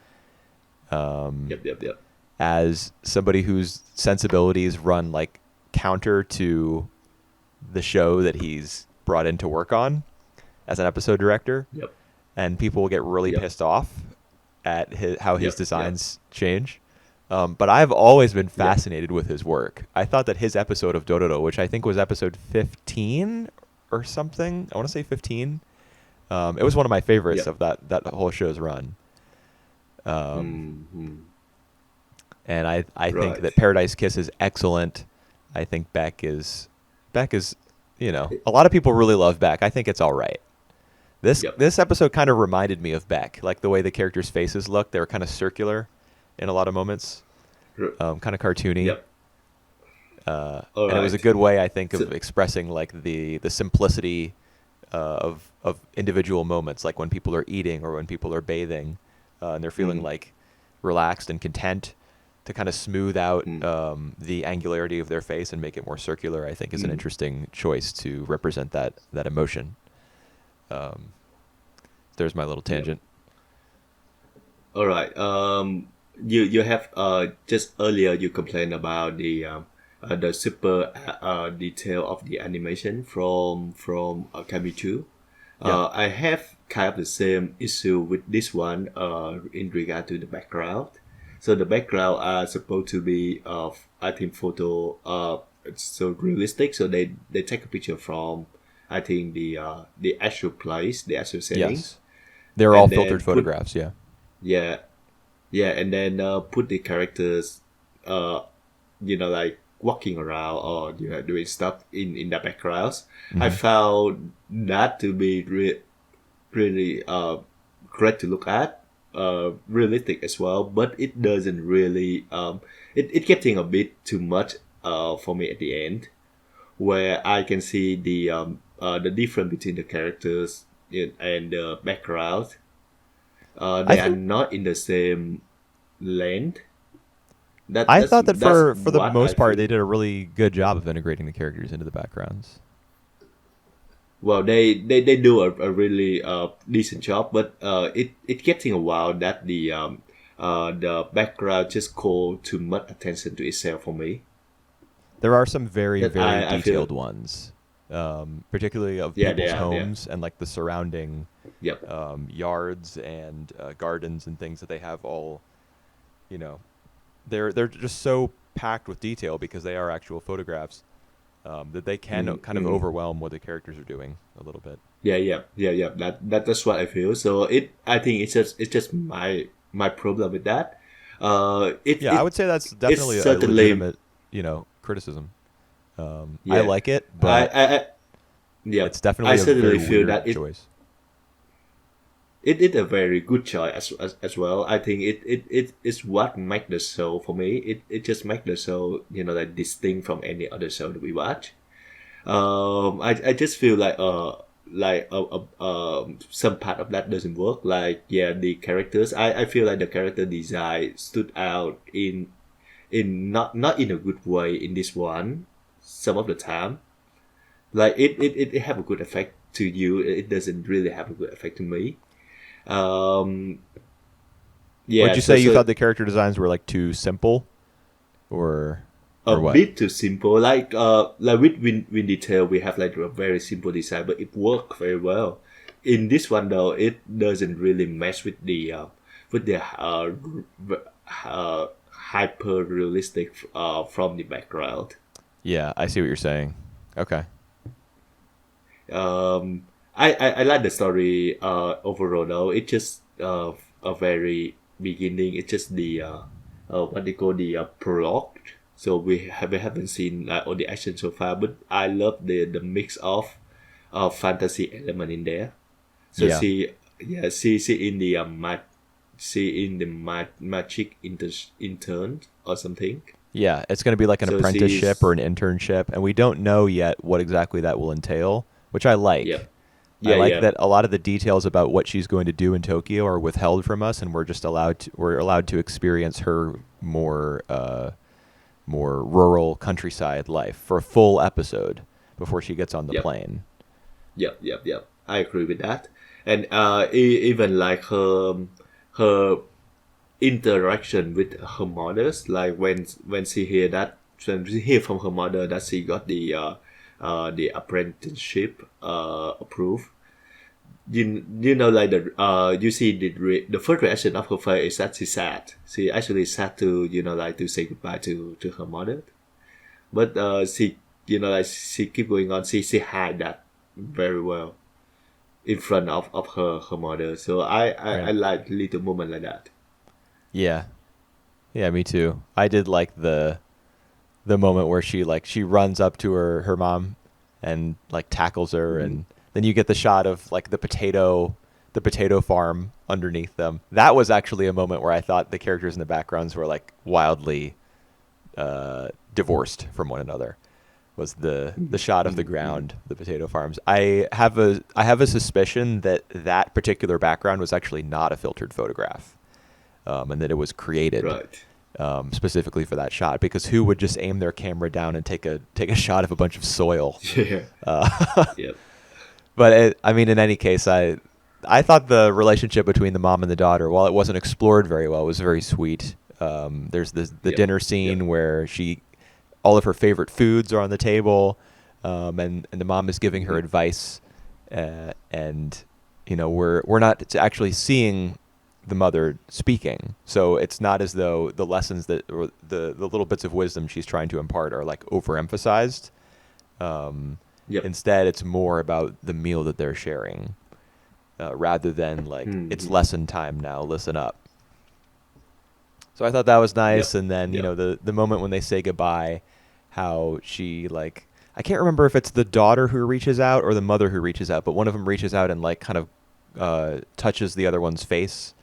Yep. as somebody whose sensibilities run like counter to the show that he's brought in to work on as an episode director, Yep. and people will get really Yep. pissed off at how his Yep. designs change. But I've always been Yep. fascinated with his work. I thought that his episode of Dororo, which I think was episode 15 or something, I want to say 15, it was one of my favorites Yep. of that whole show's run. Mm-hmm. And I think Right. that Paradise Kiss is excellent. I think Beck is, a lot of people really love Beck. I think it's all right. Yep. This episode kind of reminded me of Beck, like the way the characters' faces look. They were kind of circular in a lot of moments, R- kind of cartoony. Yep. All And it was a right. good way, I think, So, of expressing like the simplicity of individual moments, like when people are eating or when people are bathing, and they're feeling mm, like relaxed and content. To kind of smooth out mm, the angularity of their face and make it more circular, I think is an mm, interesting choice to represent that emotion. Um, there's my little yep. tangent. All right. You have just earlier you complained about the super detail of the animation from Kamichu. Yeah. I have kind of the same issue with this one in regard to the background. So the background are supposed to be of I think photo it's so realistic. So they take a picture from I think the actual place, the actual settings, Yes. They're all and filtered then put photographs. Yeah. yeah and then put the characters uh like walking around or doing stuff in the backgrounds. I Hmm. found that to be really great to look at, realistic as well, but it doesn't really it getting a bit too much for me at the end, where I can see the difference between the characters and the background. I They are think not in the same length. I thought that That's for the what I most part feel. they did a really good job of integrating the characters into the backgrounds. Well, they do a really decent job, but it getting a while that the background just call too much attention to itself for me. There are some very That very I feel detailed ones, particularly of yeah they people's are there. homes and like the surrounding Yep. yards and gardens and things that they have all, you know, they're just so packed with detail because they are actual photographs, that they can kind of Mm-hmm. overwhelm what the characters are doing a little bit. Yeah. That's what I feel. So I think it's just my problem with that. Yeah, I would say that's It's definitely a certainly legitimate, criticism. I yeah. like it, I but I, I yeah. it's I definitely a very certainly feel weird that choice. it is a very good choice as well. I think it is what make the show for me. It just make the show like distinct from any other show that we watch. I just feel like some part of that doesn't work. Like yeah, the characters. I feel like the character design stood out in not in a good way in this one. Some of the time, like it have a good effect to you. It doesn't really have a good effect to me. Um, Would yeah. you So say you so thought the character designs were like too simple, or a Or what? bit too simple. Like with Win Detail, we have like a very simple design, but it worked very well. In this one though, it doesn't really match with the hyper realistic from the background. Yeah, I see what you're saying. Okay. I like the story overall though. It just a very beginning. It's just the what they call the prologue. So we haven't seen like all the action so far, but I love the mix of fantasy element in there. So Yeah. she in the she in the magic intern or something. Yeah, it's going to be like an So apprenticeship or she's an internship, and we don't know yet what exactly that will entail, which I yeah like. I yeah like yeah that a lot of the details about what she's going to do in Tokyo are withheld from us, and we're allowed to experience her more rural countryside life for a full episode before she gets on the yep plane. yep. I agree with that. And even like her interaction with her mothers, like when she hear that when she hear from her mother that she got the apprenticeship approved. You know like you see the first reaction of her face is that she's sad. She actually sad to like to say goodbye to her mother. But she like she keep going on. She hide that very well in front of her mother. So I Right. like little moment like that. Yeah. Yeah, me too. I did like the moment where she runs up to her mom and like tackles her, Mm-hmm. and then you get the shot of like the potato farm underneath them. That was actually a moment where I thought the characters in the backgrounds were like wildly divorced from one another. Was the shot of the Mm-hmm. ground, the potato farms. I have a suspicion that that particular background was actually not a filtered photograph, and that it was created Right. specifically for that shot, because who would just aim their camera down and take a shot of a bunch of soil? Yeah. Uh, Yep. but I mean, in any case, I thought the relationship between the mom and the daughter, while it wasn't explored very well, was very sweet. There's the Yep. dinner Yep. scene where all of her favorite foods are on the table, and the mom is giving her Mm-hmm. advice, and we're not actually seeing the mother speaking, so it's not as though the lessons that or the little bits of wisdom she's trying to impart are like overemphasized. Um, Yep. Instead, it's more about the meal that they're sharing, rather than like it's Mm-hmm. lesson time now. Listen up. So I thought that was nice, Yep. and then Yep. the moment when they say goodbye, how she like I can't remember if it's the daughter who reaches out or the mother who reaches out, but one of them reaches out and like kind of touches the other one's face,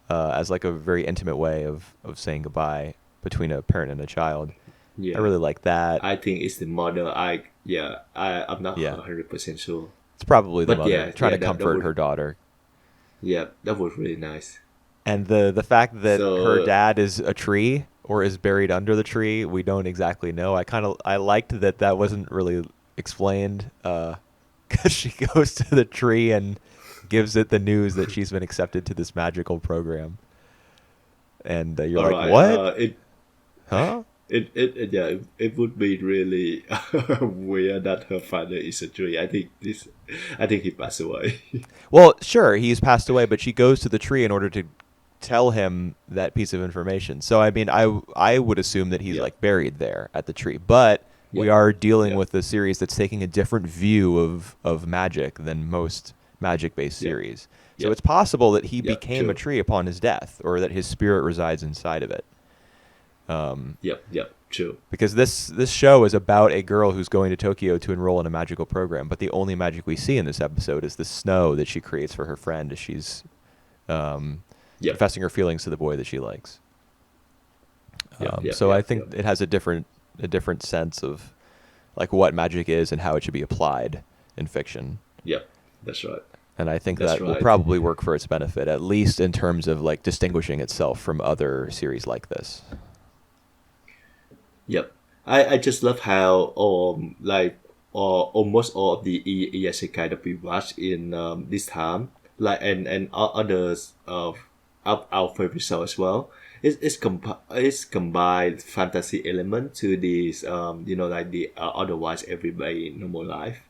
as like a very intimate way of saying goodbye between a parent and a child. I Yeah. really like that. I think it's the mother. I'm not Yeah, 100% sure. it's probably the But mother trying to that comfort would her daughter. that was really nice. And the fact that her So dad is a tree or is buried under the tree, we don't exactly know. I liked that wasn't really explained, because she goes to the tree and gives it the news that she's been accepted to this magical program, and you're all like, right. what? Huh? It would be really weird that her father is a tree. I think he passed away. Well, sure, he's passed away, but she goes to the tree in order to tell him that piece of information. So I mean, I would assume that he's Yep. like buried there at the tree, but we Yep. are dealing Yep. with a series that's taking a different view of magic than most magic-based Yep. series. So Yep. it's possible that he Yep. became a True. tree upon his death, or that his spirit resides inside of it. Um, Yep. Yep. True. because this show is about a girl who's going to Tokyo to enroll in a magical program, but the only magic we see in this episode is the snow that she creates for her friend as she's um, Yep. confessing her feelings to the boy that she likes. Yep. Yep. So I Yep. think Yep. it has a different sense of like what magic is and how it should be applied in fiction. Yep. That's right. And I think That's that will right. probably work for its benefit, at least in terms of like distinguishing itself from other series like this. Yep. I just love how almost all of the Iyashikei that we watch in this time, like and others of our favorite show as well. It's combined fantasy element to these like the otherwise everyday normal life.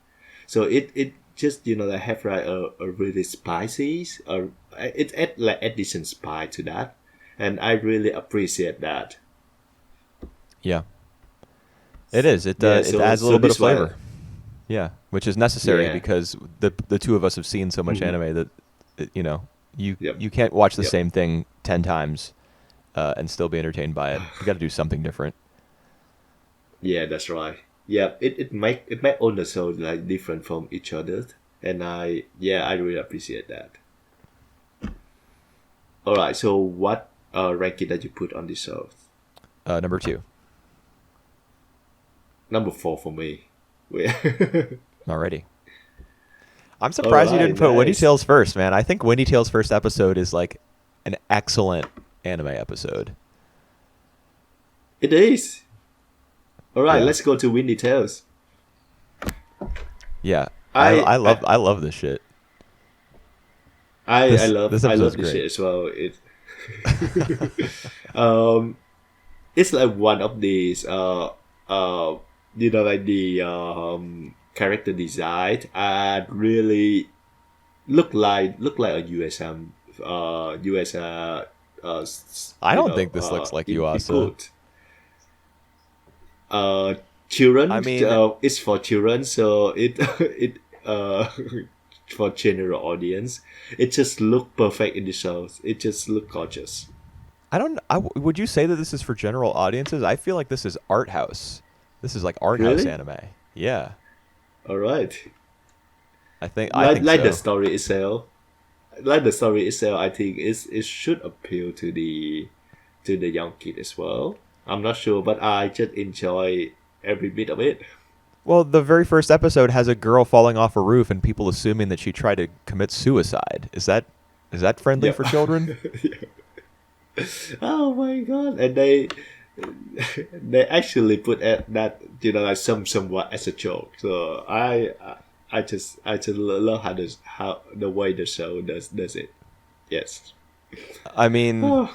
So it just like have like a really spicy it add like addition spice to that, and I really appreciate that. Yeah, it is. It Yeah, it adds a little bit of this one, flavor. Yeah, which is necessary yeah. because the two of us have seen so much anime that Yep. you can't watch the Yep. same thing 10 times and still be entertained by it. You got to do something different. Yeah, that's right. Yeah, it make all the shows like different from each other, and I really appreciate that. All right, so what ranking that you put on this show? Number 2 Number 4 for me. Yeah. already. I'm All surprised you right, didn't put Windy nice. Tail's first, man. I think Windy Tail's first episode is like an excellent anime episode. It is. All right, Yeah, let's go to Windy Tales. yeah. I I I I love I love this shit. I This love this I episode's love this great. shit as well. Um, it's like one of these like the character design and really look like a US I don't think this looks like Yuasa. input. Children, I mean, it's for children, so it it for general audience, it just look perfect in the shows. It just look gorgeous. I don't. Would you say that this is for general audiences? I feel like this is art house. This is like art house Really? anime. Yeah, All right. I Like think like the so. story itself, I think it should appeal to the young kid as well. I'm not sure, but I just enjoy every bit of it. Well, the very first episode has a girl falling off a roof and people assuming that she tried to commit suicide. Is that friendly Yep. for children? Oh my god! And they actually put that like somewhat as a joke. So I just love how the way the show does it. Yes. I mean, Oh,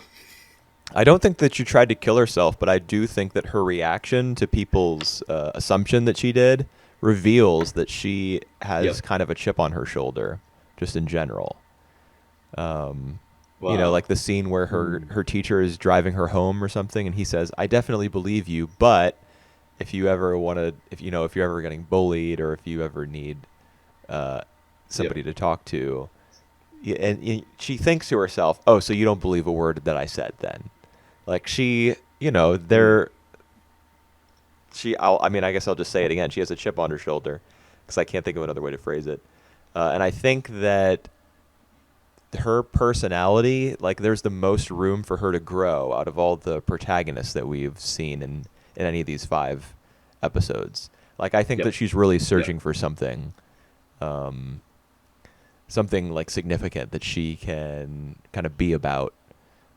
I don't think that she tried to kill herself, but I do think that her reaction to people's assumption that she did reveals that she has yep. kind of a chip on her shoulder, just in general. Wow. Like the scene where her teacher is driving her home or something, and he says, "I definitely believe you, but if you ever want to, if you're ever getting bullied, or if you ever need uh, Yep. somebody to talk to," and she thinks to herself, "Oh, so you don't believe a word that I said then?" Like she, Mm. there, I mean, I guess I'll just say it again. She has a chip on her shoulder, because I can't think of another way to phrase it. And I think that her personality, like there's the most room for her to grow out of all the protagonists that we've seen in any of these 5 episodes. Like I think that Yep. she's really Yep. searching for um, something like significant that she can kind of be about,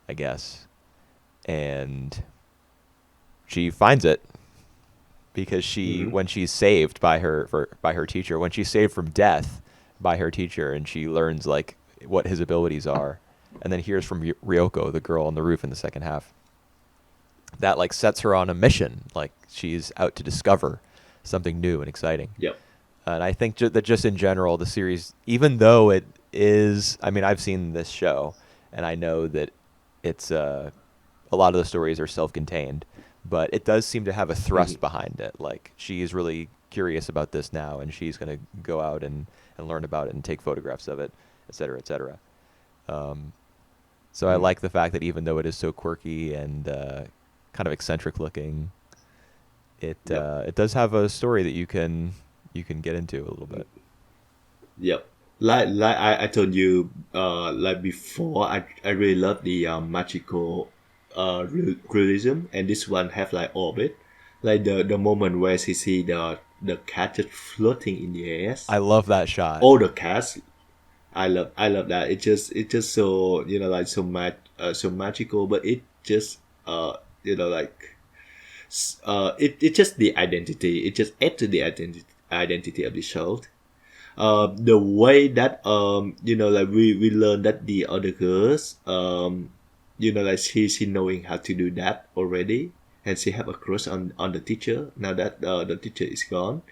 I guess. And she finds it because Hmm. when she's saved by her teacher, when she's saved from death by her teacher, and she learns like what his abilities are, and then hears from Ryoko, the girl on the roof in the second half, that like sets her on a mission. Like she's out to discover something new and exciting. Yep. And I think that just in general, the series, even though it is, I mean, I've seen this show, and I know that it's a lot of the stories are self-contained, but it does seem to have a Hmm. thrust behind it. Like she's really curious about this now, and she's going to go out and learn about it and take photographs of it, et cetera, et cetera. Um, so I Hmm. like the fact that even though it is so quirky and kind of eccentric looking, Yep. it does have a story that you can get into a little bit. Yep. Like I told you like before, I really love the magical realism, and this one have like all of it. Like the moment where she see the cat just floating in the air. I love that shot. All the cats, I love that. It just so like so magical, but it just like it just the identity. It just add to the identity of the show. the way that like we learn that the other girls like she knowing how to do that already, and she have a crush on the teacher now that the teacher is gone.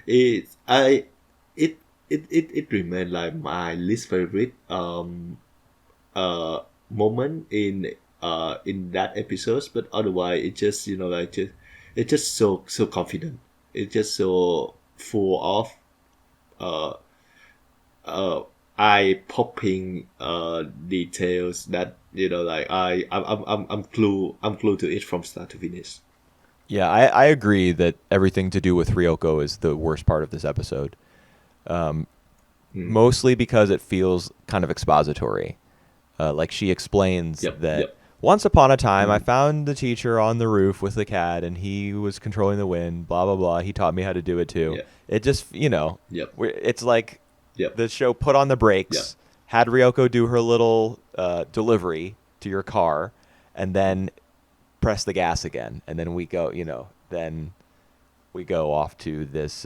It I it remained like my least favorite moment in that episodes, but otherwise it just like just it's just so confident. It's just so full of uh uh eye popping details that like I'm clue to it from start to finish. Yeah, I agree that everything to do with Ryoko is the worst part of this episode. Mm. Mostly because it feels kind of expository. Like she explains Yep, that yep. once upon a time I Mm. found the teacher on the roof with the cat and he was controlling the wind, blah, blah, blah. He taught me how to do it too. Yeah. It just, Yep. it's like Yep. the show put on the Yep. brakes, had Ryoko do her little delivery to your car, and then press the gas again. And then we go, then we go off to this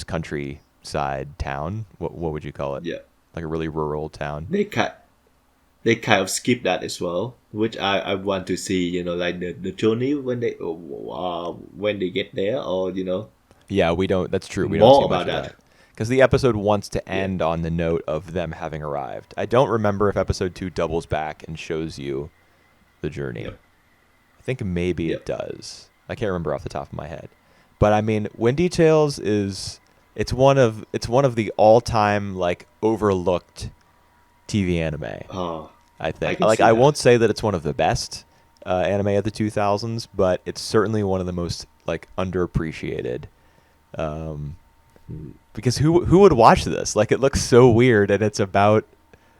countryside town. What would you call it? Yeah. Like a really rural town. They kind of skip that as well, which I want to see. Like the journey when they get there, or Yeah, we don't. That's true. We don't see more much about of that. that because the episode wants to Yeah. end on the note of them having arrived. I don't remember if episode 2 doubles back and shows you the journey. Yep. I think maybe it Yep. does. I can't remember off the top of my head. But I mean, Windy Tales is it's one of the all-time like overlooked TV anime. Oh, I I think. can Like see I that. won't say that it's one of the best anime of the 2000s, but it's certainly one of the most like underappreciated. Um, Mm. because who would watch this? Like it looks so weird, and it's about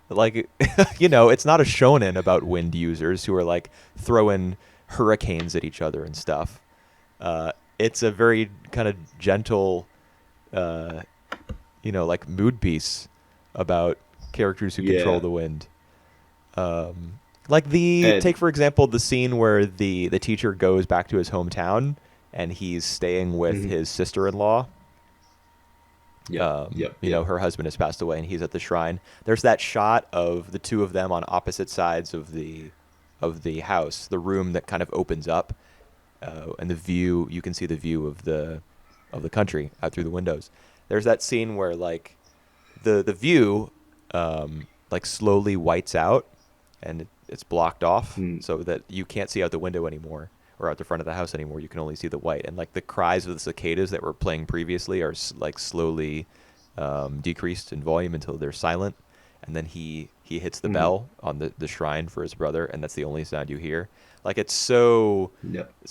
like it's not a shonen about wind users who are like throwing hurricanes at each other and stuff. It's a very kind of gentle, uh, like mood piece about characters who control Yeah. the wind. Like take And for example the scene where the teacher goes back to his hometown and he's staying with mhm. his sister-in-law. Yep. Yep. Yep. Her husband has passed away and he's at the shrine. There's that shot of the two of them on opposite sides of the house, the room that kind of opens up, and the view, you can see the view of the country out through the windows. There's that scene where like the view like slowly whites out and it's blocked off Mm. so that you can't see out the window anymore or out the front of the house anymore. You can only see the white, and like the cries of the cicadas that were playing previously are like slowly decreased in volume until they're silent. And then he hits the Mhm. bell on the shrine for his brother, and that's the only sound you hear. Like it's so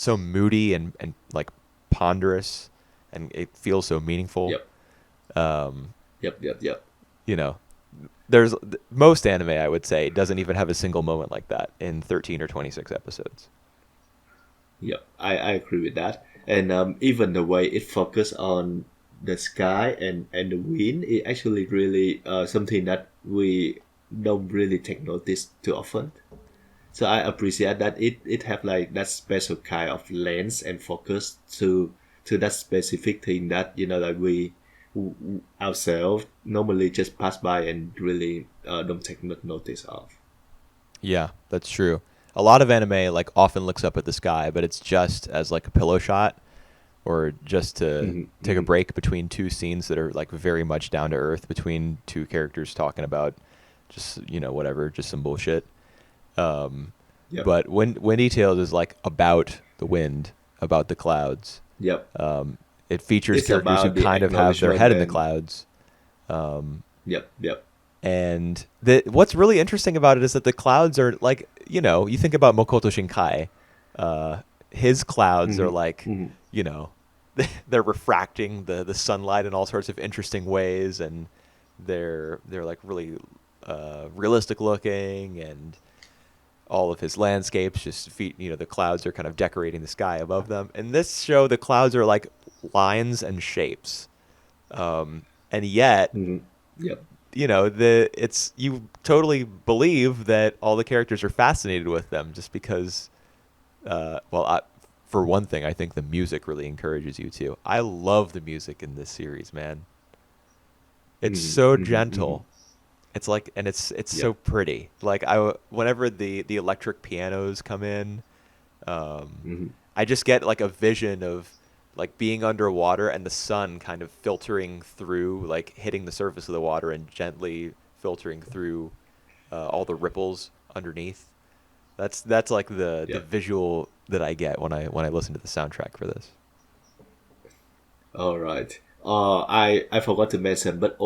moody and like ponderous, and it feels so meaningful. Yep. Um, Yep. Yep. Yep. you know, there's most anime I would say doesn't even have a single moment like that in 13 or 26 episodes. Yep. I agree with that. And even the way it focused on the sky and the wind, it actually really something that we don't really take notice too often. So I appreciate that it have like that special kind of lens and focus to that specific thing that like we ourselves normally just pass by and really don't take notice of. Yeah, that's true. A lot of anime like often looks up at the sky, but it's just as like a pillow shot or just to Hmm. take a Hmm. break between two scenes that are like very much down to earth between two characters talking about just whatever, just some bullshit. Um, Yep. but Windy Tales is like about the wind, about the clouds. Yep. It features It's characters who about the kind of have their acknowledgement head in the and clouds. Um, yep. Yep. and what's really interesting about it is that the clouds are like, you think about Makoto Shinkai. His clouds are Hmm. like, Hmm. you know, they're refracting the sunlight in all sorts of interesting ways, and they're like really realistic looking, and all of his landscapes just the clouds are kind of decorating the sky above them. In this show, the clouds are like lines and shapes, and yet Hmm. Yep. you totally believe that all the characters are fascinated with them just because for one thing, I think the music really encourages you to. I love the music in this series, man. It's so gentle. It's like, and it's Yep. so pretty. Like whenever the electric pianos come in, I just get like a vision of like being underwater and the sun kind of filtering through, like hitting the surface of the water and gently filtering through all the ripples underneath. That's like the Yep. visual that I get when I listen to the soundtrack for this. All right. I forgot to mention, but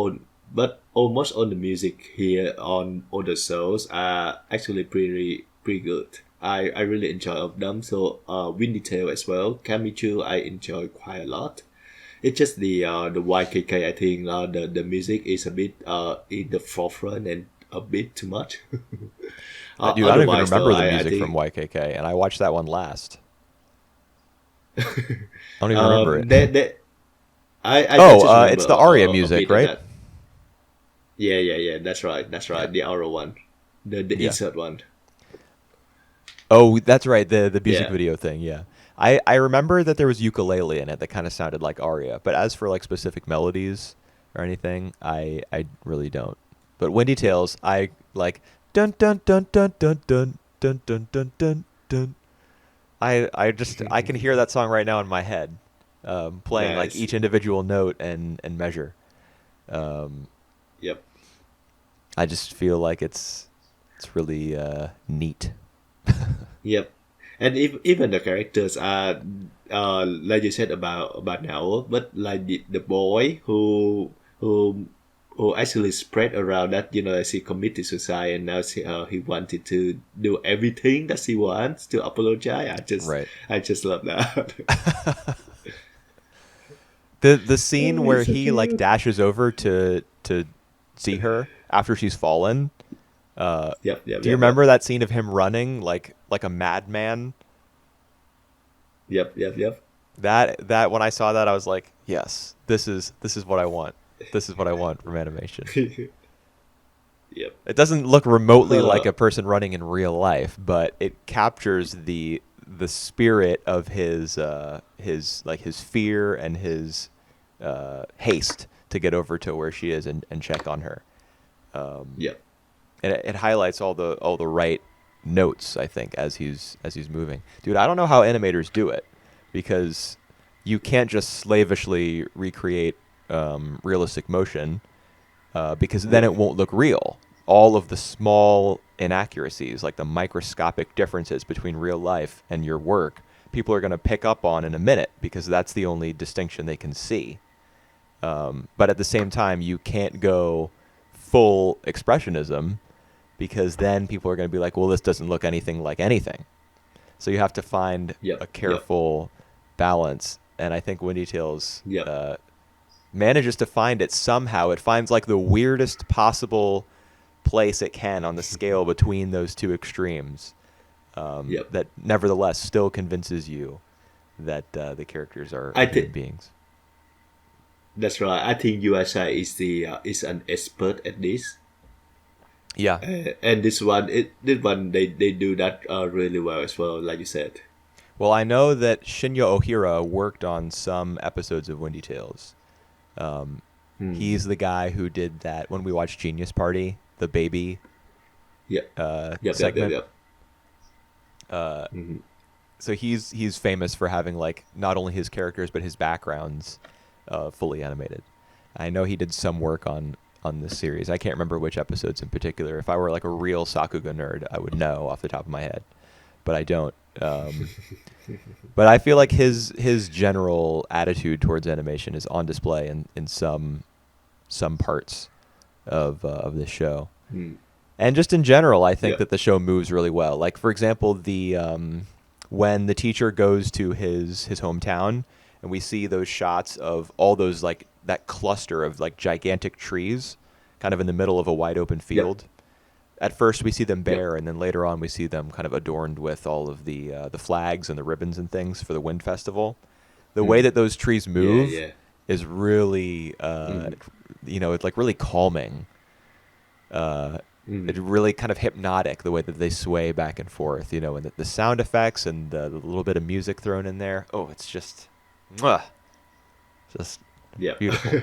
almost all the music here on all the shows are actually pretty good. I really enjoy of them. So Windy Tail as well. Kamichu I enjoy quite a lot. It's just the YKK. I think the music is a bit in the forefront and a bit too much. Dude, I don't even Otherwise though, remember the I music from think YKK, and I watched that one last. I don't even remember it. that I Oh, just remember it's the Aria a music, bit of right? that. Yeah. That's right. That's Yeah. right. The Aura one, the Yeah. insert one. Oh, that's right. The music Yeah. video thing. Yeah. I remember that there was ukulele in it that kind of sounded like Aria, but as for like specific melodies or anything, I really don't. But Windy Yep. Tales, I like dun dun dun dun dun dun dun dun dun dun dun. I can hear that song right now in my head, playing like Nice. each individual note and measure. Um, Yep. I just feel like it's really neat. Yep. And even the characters are like you said about now, but like the boy who who actually spread around that as he committed suicide and now he wanted to do everything that he wants to apologize. Right. I just love that. The scene Oh, where he's so he like cute. dashes over to see her after she's fallen. Do you Yep. remember that scene of him running like a madman? Yep. That when I saw that, I was like, yes, this is what I want. This is what I want from animation. Yep. It doesn't look remotely like Uh, a person running in real life, but it captures the spirit of his fear and his haste to get over to where she is and check on her. yep. And it highlights all the right notes, I think, as he's moving. Dude, I don't know how animators do it, because you can't just slavishly recreate realistic motion, because then Yep. it won't look real. All of the small inaccuracies, like the microscopic differences between real life and your work, people are going to pick up on in a minute because that's the only distinction they can see. But at the same time, you can't go full expressionism, because then people are going to be like, well, this doesn't look anything like anything. So you have to find a Yep. careful balance. And I think Windy Tales Yep. manages to find it somehow. It finds like the weirdest possible place it can on the scale between those two extremes, Yep. that nevertheless still convinces you that the characters are I human think beings. that's right. I think USA is an expert at this. Yeah. And this one they do that really well as well, like you said. Well, I know that Shinya Ohira worked on some episodes of Windy Tales. He's the guy who did that when we watched Genius Party, the baby Yep. segment. Yep. So he's famous for having like not only his characters but his backgrounds fully animated. I know he did some work on this series. I can't remember which episodes in particular. If I were like a real Sakuga nerd, I would know off the top of my head, but I don't. But I feel like his general attitude towards animation is on display in some parts of this show. And just in general, I think Yep. that the show moves really well. Like, for example, the when the teacher goes to his hometown, and we see those shots of all those like that cluster of like gigantic trees, kind of in the middle of a wide open field. At first, we see them Yep. bare, and then later on, we see them kind of adorned with all of the flags and the ribbons and things for the Wind Festival. The way that those trees move Yeah. is really, it's like really calming. It's really kind of hypnotic, the way that they sway back and forth, and the sound effects and the little bit of music thrown in there. Oh, it's just, mwah, just Yep. beautiful.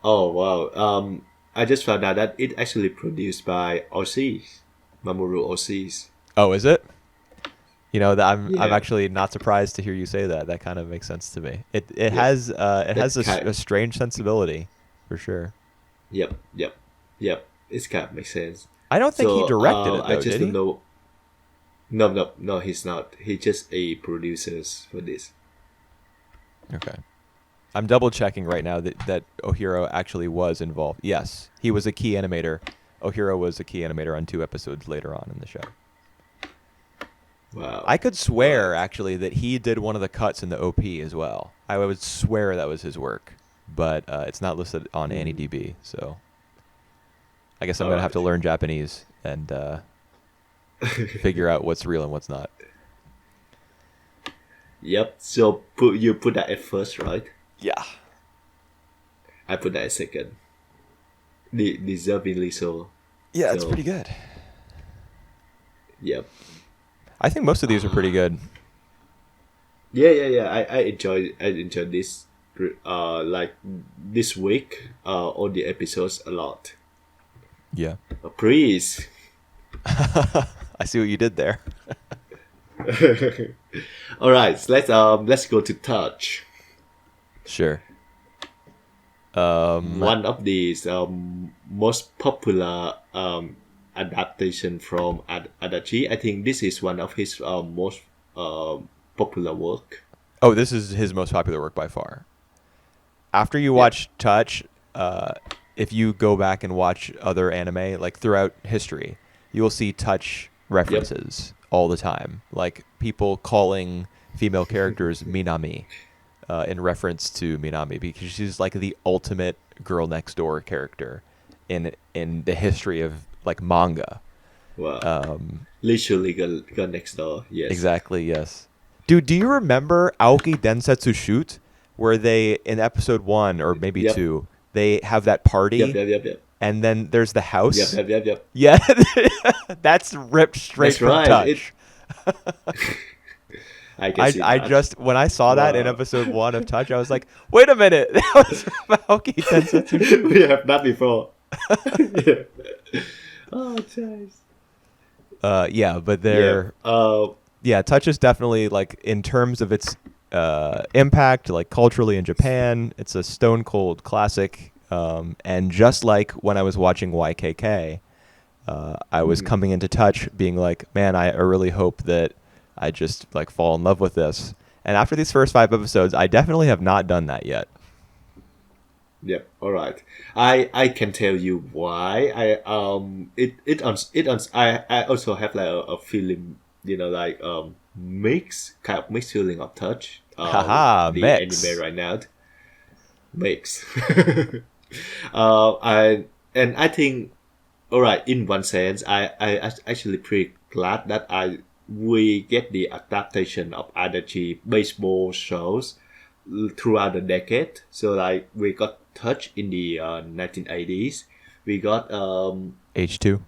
Oh wow. I just found out that it actually produced by Aussies, Mamoru Aussies. Oh, is it? You know that I'm Yeah, actually not surprised to hear you say that. That kind of makes sense to me. yep. It That's has kind. a strange sensibility, for sure. Yep. It's kind of makes sense. I don't think he So directed it I though, just did don't he? know. No. He's not. He's just a producer for this. Okay. I'm double checking right now that Ohiro actually was involved. Yes, he was a key animator. Ohiro was a key animator on 2 episodes later on in the show. Wow. I could All swear right. actually that he did one of the cuts in the OP as well. I would swear that was his work, but it's not listed on Mm. AnyDB. So I guess I'm All gonna have to right. learn Japanese and figure out what's real and what's not. Yep. So you put that at first, right? Yeah. I put that at second. Deservingly so. Yeah, it's So pretty good. yep. I think most of these are pretty good. Yeah. I enjoyed this. Like this week. All the episodes a lot. Yeah. Please. I see what you did there. All right. So let's go to touch. Sure. One of these most popular adaptation from Adachi. I think this is one of his most popular work. Oh, this is his most popular work by far. After you Yeah. watch Touch, if you go back and watch other anime, like throughout history, you will see Touch Yep. references all the time. Like people calling female characters Minami in reference to Minami because she's like the ultimate girl next door character in the history of like manga. Wow. Um, Literally go next door. Yes. exactly, yes. Dude, do you remember Aoki Densetsu Shoot, where they in episode 1 or maybe Yep. 2 they have that Yep. party Yep. Yep. Yep. and then there's the Yep. house? Yep. Yep. Yep. Yeah, that's ripped straight That's from right. It. Touch. I can see I that. just when I saw that in Wow. episode 1 of Touch, I was like, wait a minute, that was from Aoki Densetsu Shoot. We have that before. Yeah. Oh, nice. Yeah, but Yeah. they're Touch is definitely like in terms of its impact, like culturally in Japan, it's a stone cold classic. And just like when I was watching YKK, I was Mhm. coming into Touch, being like, man, I really hope that I just like fall in love with this. And after these first 5 episodes, I definitely have not done that yet. Yep. All right. I can tell you why. I also have like a feeling, like mixed feeling of touch. Haha, The anime mix. right now mix. I think, all right. In one sense, actually pretty glad that we get the adaptation of Adachi baseball shows throughout the decade. So like we got Touch in the 1980s. We got H2.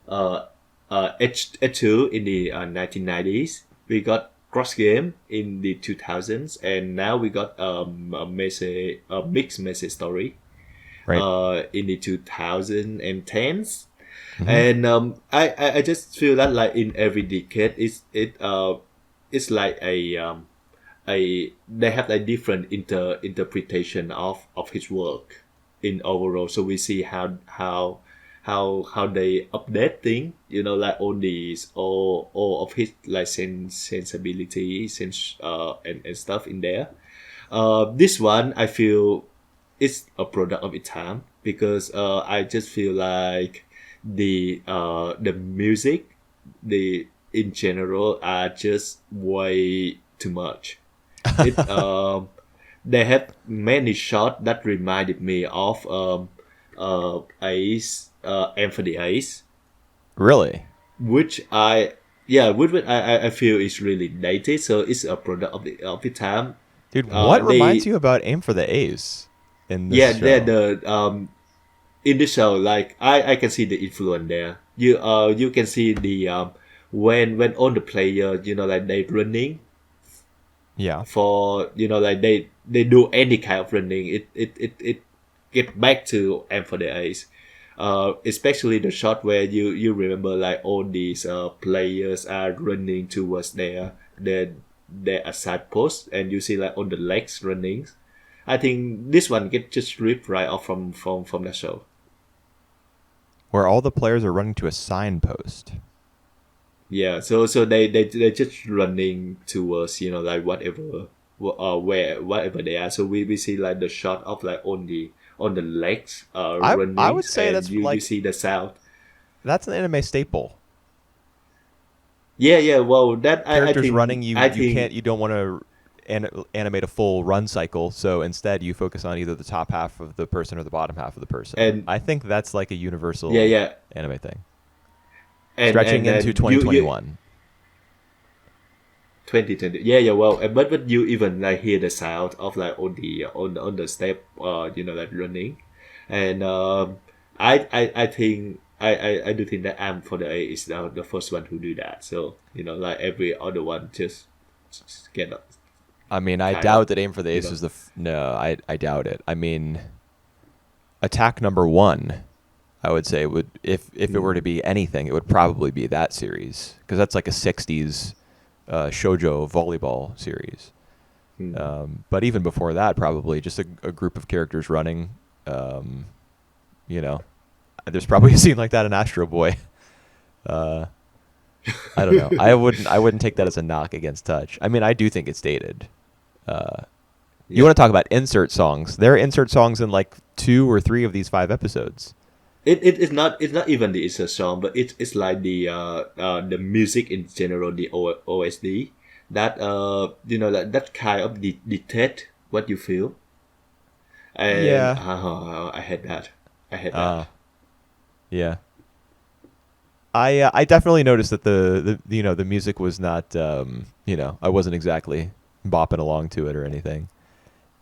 H2 in the 1990s. We got Cross Game in the 2000s, and now we got a mixed message story Right. in the 2010s. Hmm. And I just feel that like in every decade it's like a they have a different interpretation of his work in overall. So we see how they update thing, like all these all of his like sensibility and stuff in there. This one I feel it's a product of its time because I just feel like the music, the in general are just way too much. It They have many shots that reminded me of Ace, M for the Ace, Really? which I yeah, which I feel is really dated. So it's a product of the time. Dude, what reminds They you about Aim for the Ace in this Yeah, they're show? the in the show, like I can see the influence there. You can see the when all the players, like they running Yeah. for, like they do any kind of running. It get back to M for the Ace. Especially the shot where you remember like all these players are running towards their assigned post, and you see like on the legs running. I think this one get just ripped right off from the show. Where all the players are running to a signpost. Yeah, so they just running towards like whatever wherever they are. So we see like the shot of like on the legs running. I would say and that's you see the sound. That's an anime staple. Yeah. Well, that Characters I think, running, think you don't want to animate a full run cycle, so instead you focus on either the top half of the person or the bottom half of the person. And I think that's like a universal anime thing. Stretching into 2021. 2020. Yeah. Well, but you even like hear the sound of like on the step, like running, and I think I do think that Am for the A is the first one who do that. So like every other one just get up. I mean, I doubt that Aim for the Ace was no. I doubt it. I mean, Attack number 1. I would say would if it were to be anything, it would probably be that series because that's like a 60s shoujo volleyball series. But even before that, probably just a group of characters running. There's probably a scene like that in Astro Boy. I don't know. I wouldn't take that as a knock against Touch. I mean, I do think it's dated. You want to talk about insert songs? There are insert songs in like 2 or 3 of these 5 episodes. It's not even the insert song, but it's like the music in general, the OSD that that kind of detect what you feel. And I had that. Yeah. I definitely noticed that the music was not I wasn't exactly bopping along to it or anything,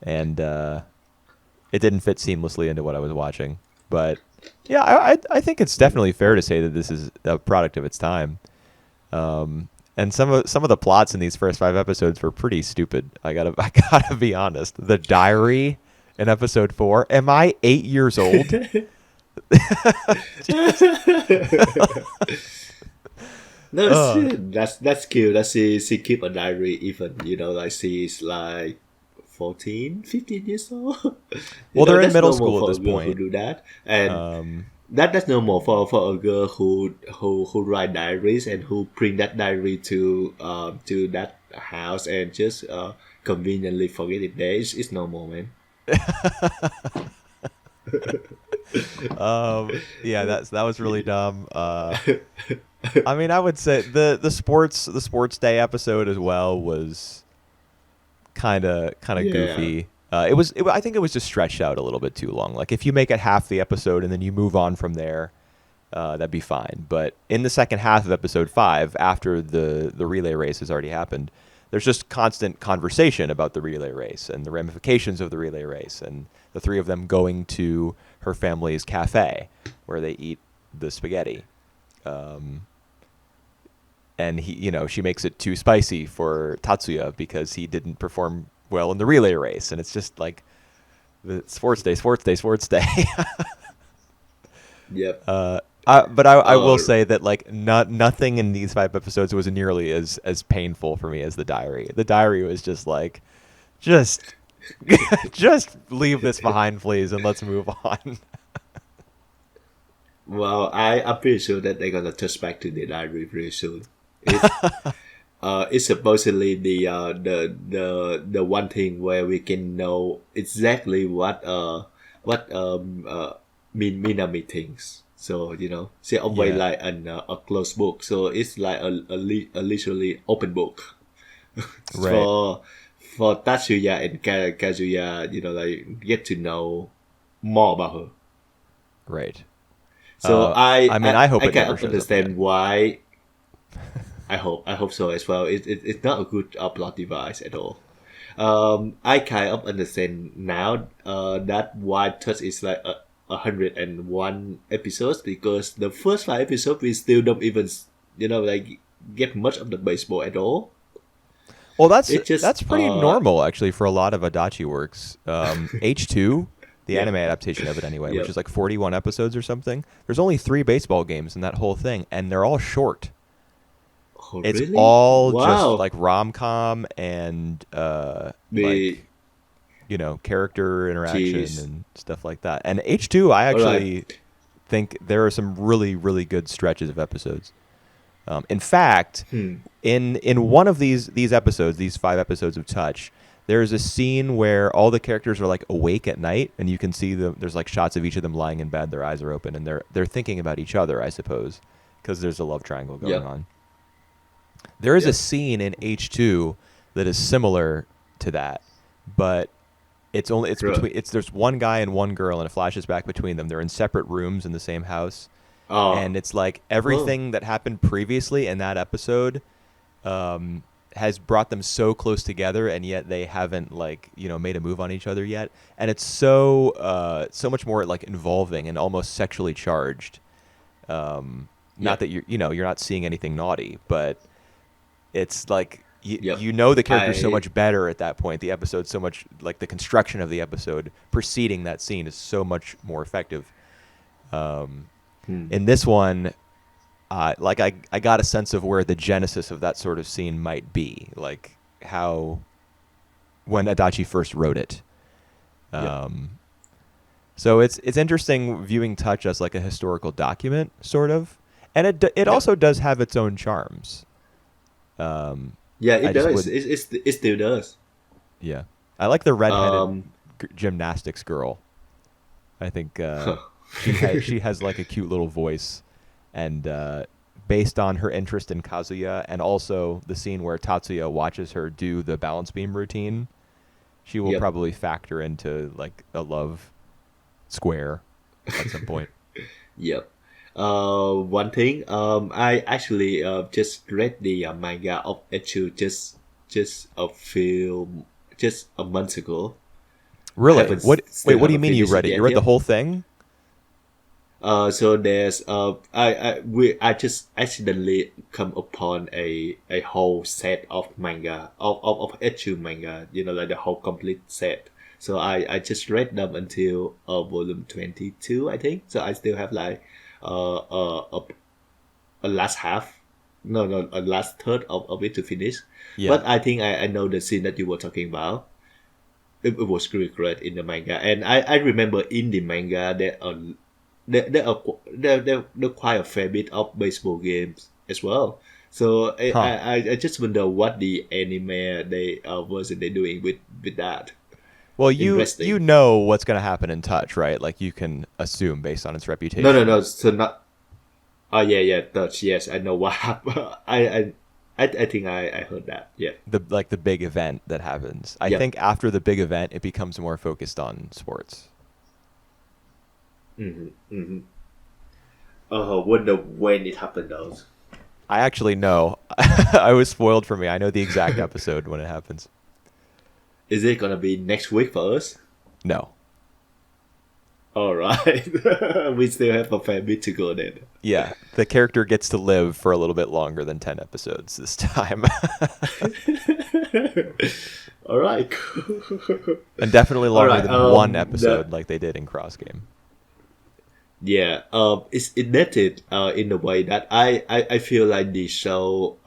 and it didn't fit seamlessly into what I was watching. But yeah, I think it's definitely fair to say that this is a product of its time. And some of the plots in these first 5 episodes were pretty stupid. I gotta be honest. The diary in episode 4. Am I 8 years old? No, that's cute. That she keep a diary even like she's like 14, 15 years old. Well, they're in middle school at this point. Who do that, and that's normal for a girl who write diaries and who bring that diary to that house and just conveniently forget it there. It's normal, man. That was really dumb. I mean, I would say the sports day episode as well was kind of goofy. I think it was just stretched out a little bit too long. Like if you make it half the episode and then you move on from there, that'd be fine. But in the second half of episode 5, after the relay race has already happened, there's just constant conversation about the relay race and the ramifications of the relay race, and the 3 of them going to her family's cafe where they eat the spaghetti. And she makes it too spicy for Tatsuya because he didn't perform well in the relay race, and it's just like the sports day. Yep. But I will say that like nothing in these 5 episodes was nearly as painful for me as the diary. The diary was just like, just leave this behind, please, and let's move on. Well, I'm pretty sure that they're gonna touch back to the diary pretty soon. It's supposedly the one thing where we can know exactly what Minami thinks. So she always like a closed book. So it's like a literally open book. Right. For Tatsuya and Kazuya, like get to know more about her. Right. So I hope I it can never shows understand why. I hope so as well. It's not a good plot device at all. I kind of understand now that why Touch is like 101 episodes, because the first 5 episodes we still don't even like get much of the baseball at all. Well, that's pretty normal actually for a lot of Adachi works. H2, the anime adaptation of it anyway, which Yep. is like 41 episodes or something. There's only 3 baseball games in that whole thing, and they're all short. Oh, It's really? all just Wow. like rom-com and The character interaction cheese. and stuff like that. And H2, I All right. actually think there are some really, really good stretches of episodes. In fact, Hmm. in one of these episodes, these 5 episodes of Touch, there's a scene where all the characters are like awake at night, and you can see them. There's like shots of each of them lying in bed, their eyes are open, and they're thinking about each other, I suppose, because there's a love triangle going Yep. on. There is a Yep. scene in H2 that is similar to that, but it's Right. between it's there's one guy and one girl, and it flashes back between them. They're in separate rooms in the same house, Oh. and it's like Oh. everything that happened previously in that episode has brought them so close together, and yet they haven't made a move on each other yet, and it's so much more like involving and almost sexually charged. Not Yep. that you're not seeing anything naughty, but it's like Yep. you know the character's so I. much better at that point. The episode's so much like the construction of the episode preceding that scene is so much more effective. Hmm. In this one, I got a sense of where the genesis of that sort of scene might be, like how when Adachi first wrote it. Yep. So it's interesting viewing Touch as like a historical document, sort of, and it Yep. also does have its own charms. Yeah, I it just does. would It still does. Yeah, I like the redheaded Um. gymnastics girl. I think she has like a cute little voice, and based on her interest in Kazuya, and also the scene where Tatsuya watches her do the balance beam routine, she will Yep. probably factor into like a love square at some point. Yep. One thing. I actually just read the manga of Echu just a month ago. Really? Wait, Still what do you haven't mean you finished read it it? You yet. read the Yep. whole thing? So there's I just accidentally come upon a whole set of manga of Echu manga, like the whole complete set. So I just read them until volume 22, I think. So I still have like a last half, no, a last third of it to finish. Yeah. But I think I know the scene that you were talking about. It was really great in the manga, and I remember in the manga there are quite a fair bit of baseball games as well. So Huh. I just wonder what the anime version they're doing with that. Well, you Interesting. know what's going to happen in Touch, right? Like you can assume based on its No, no, reputation. no. So not. Oh, yeah, yeah. Touch. Yes, I know what happened. I think I heard that. Yeah. The big event that happens. I Yep. think after the big event, it becomes more focused on sports. Mm-hmm. Mm-hmm. Wonder when it happened though. I actually know. I was spoiled for me. I know the exact episode when it happens. Is it gonna be next week for us? No. All right. We still have a fair bit to go then. Yeah, the character gets to live for a little bit longer than 10 episodes this time. All right. And definitely All longer right. than one episode like they did in Cross Game. Yeah. It's dated in the way that I feel like this show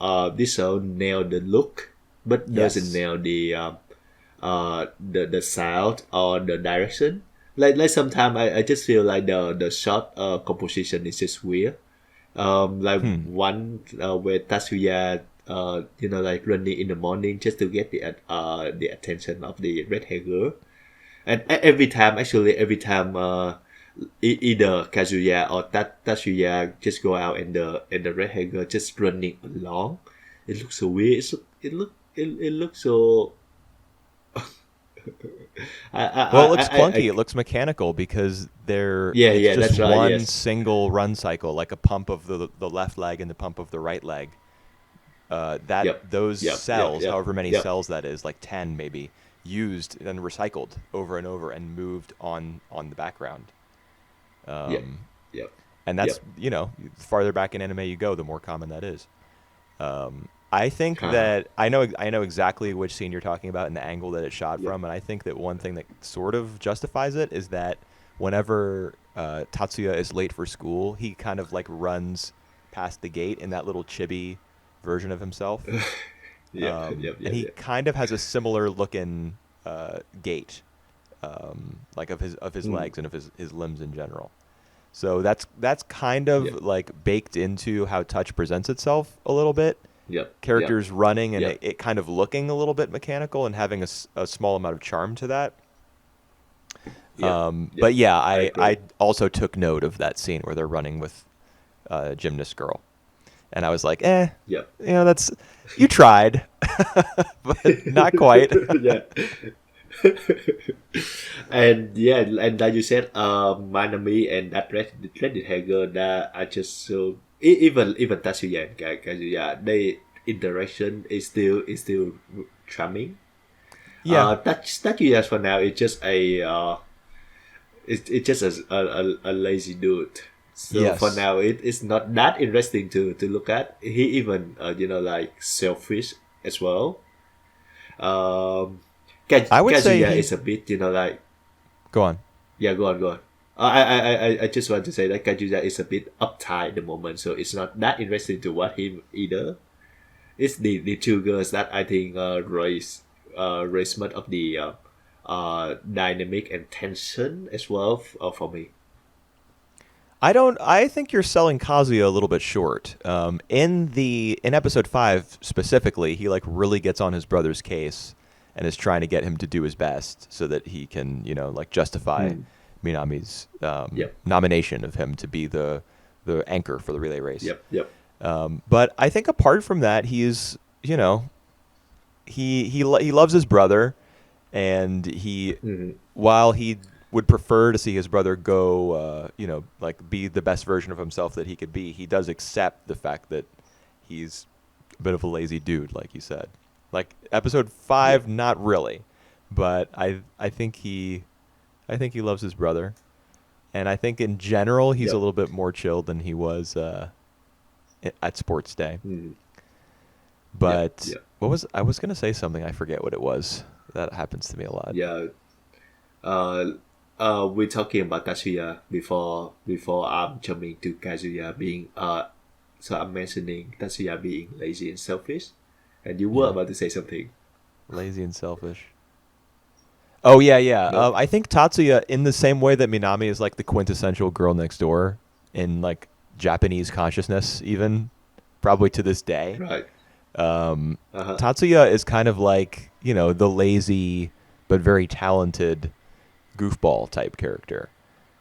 nailed the look, but doesn't Yes. nail the sound or the direction. Like sometimes I just feel like the shot composition is just weird. Like Hmm. one where Tatsuya like running in the morning just to get the attention of the red hair girl, and every time either Kazuya or Tatsuya just go out and the red hair girl just running along, it looks so weird. It looks so. Well, it looks I clunky. It looks mechanical because Yeah, it's yeah, just that's right. one Yes. single run cycle, like a pump of the left leg and the pump of the right leg. Yep. Those Yep. Yep. cells, Yep. however many Yep. cells that is, like 10 maybe, used and recycled over and over and moved on the background. Yep. Um, Yep. and Yep. that's the farther back in anime you go, the more common that is. I think Haha. that I know exactly which scene you're talking about and the angle that it's shot Yep. from, and I think that one thing that sort of justifies it is that whenever Tatsuya is late for school, he kind of like runs past the gate in that little chibi version of himself, Yep. Yep. and Yep. he Yep. kind of has a similar looking gait, like of his Mm. legs and of his limbs in general. So that's kind of Yep. like baked into how touch presents itself a little bit. Yep. Yep. Characters running and Yep. it kind of looking a little bit mechanical and having a small amount of charm to that. Yep. But Yep. yeah, I I agree. also took note of that scene where they're running with gymnast girl, and I was like, eh, Yep. that's you tried, but not quite. Yeah. And yeah, and like you said, Manami and that red hair girl that are just so even Tatsuya and Kazuya, they interaction is still charming. Yeah, Tatsuya for now is just it's just a lazy dude. So for yes, now, it's not that interesting to look at. He even like selfish as well. Um, I would say Kazuya he. is a bit like Go on. yeah. Go on, go on. I just want to say that Kazuya is a bit uptight at the moment, so it's not that interesting to watch him either. It's the two girls that I think raise much of the dynamic and tension as well for me. I don't. I think you're selling Kazuya a little bit short. In episode 5 specifically, he like really gets on his brother's case and is trying to get him to do his best so that he can like justify Mm. Minami's Yep. nomination of him to be the anchor for the relay race. Yep. Yep. But I think apart from that, he's he loves his brother, and he Hmm. while he would prefer to see his brother go, like be the best version of himself that he could be, he does accept the fact that he's a bit of a lazy dude, like you said. Like episode Yep. 5, not really, but I think he loves his brother, and I think in general he's a Yep. little bit more chill than he was at Sports Day. Mm. Yep. But Yep. I was gonna say something, I forget what it was. That happens to me a lot. Yeah. Uh, we're talking about Tatsuya before I'm jumping to Kazuya being so I'm mentioning Tatsuya being lazy and selfish, and you were Yeah, about to say something. lazy and selfish. Oh yeah, yeah. No. I think Tatsuya, in the same way that Minami is like the quintessential girl next door in like Japanese consciousness, even probably to this day. Right. Uh huh. Tatsuya is kind of like the lazy but very talented goofball type character.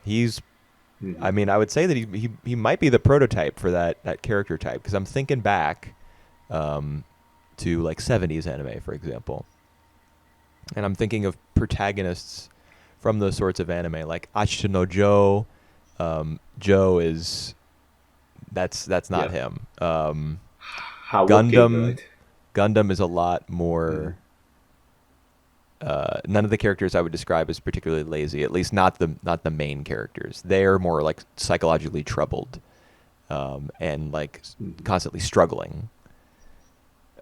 He's, Hmm. I mean, I would say that he might be the prototype for that character type, because I'm thinking back um, to like 70s anime, for example, and I'm thinking of protagonists from those sorts of anime, like Ashita no Joe. Joe is that's not Yep. him. Hardworking, Gundam right? Gundam is a lot Mm. more. None of the characters I would describe as particularly lazy. At least not the main characters. They're more like psychologically troubled, and like Hmm. constantly struggling.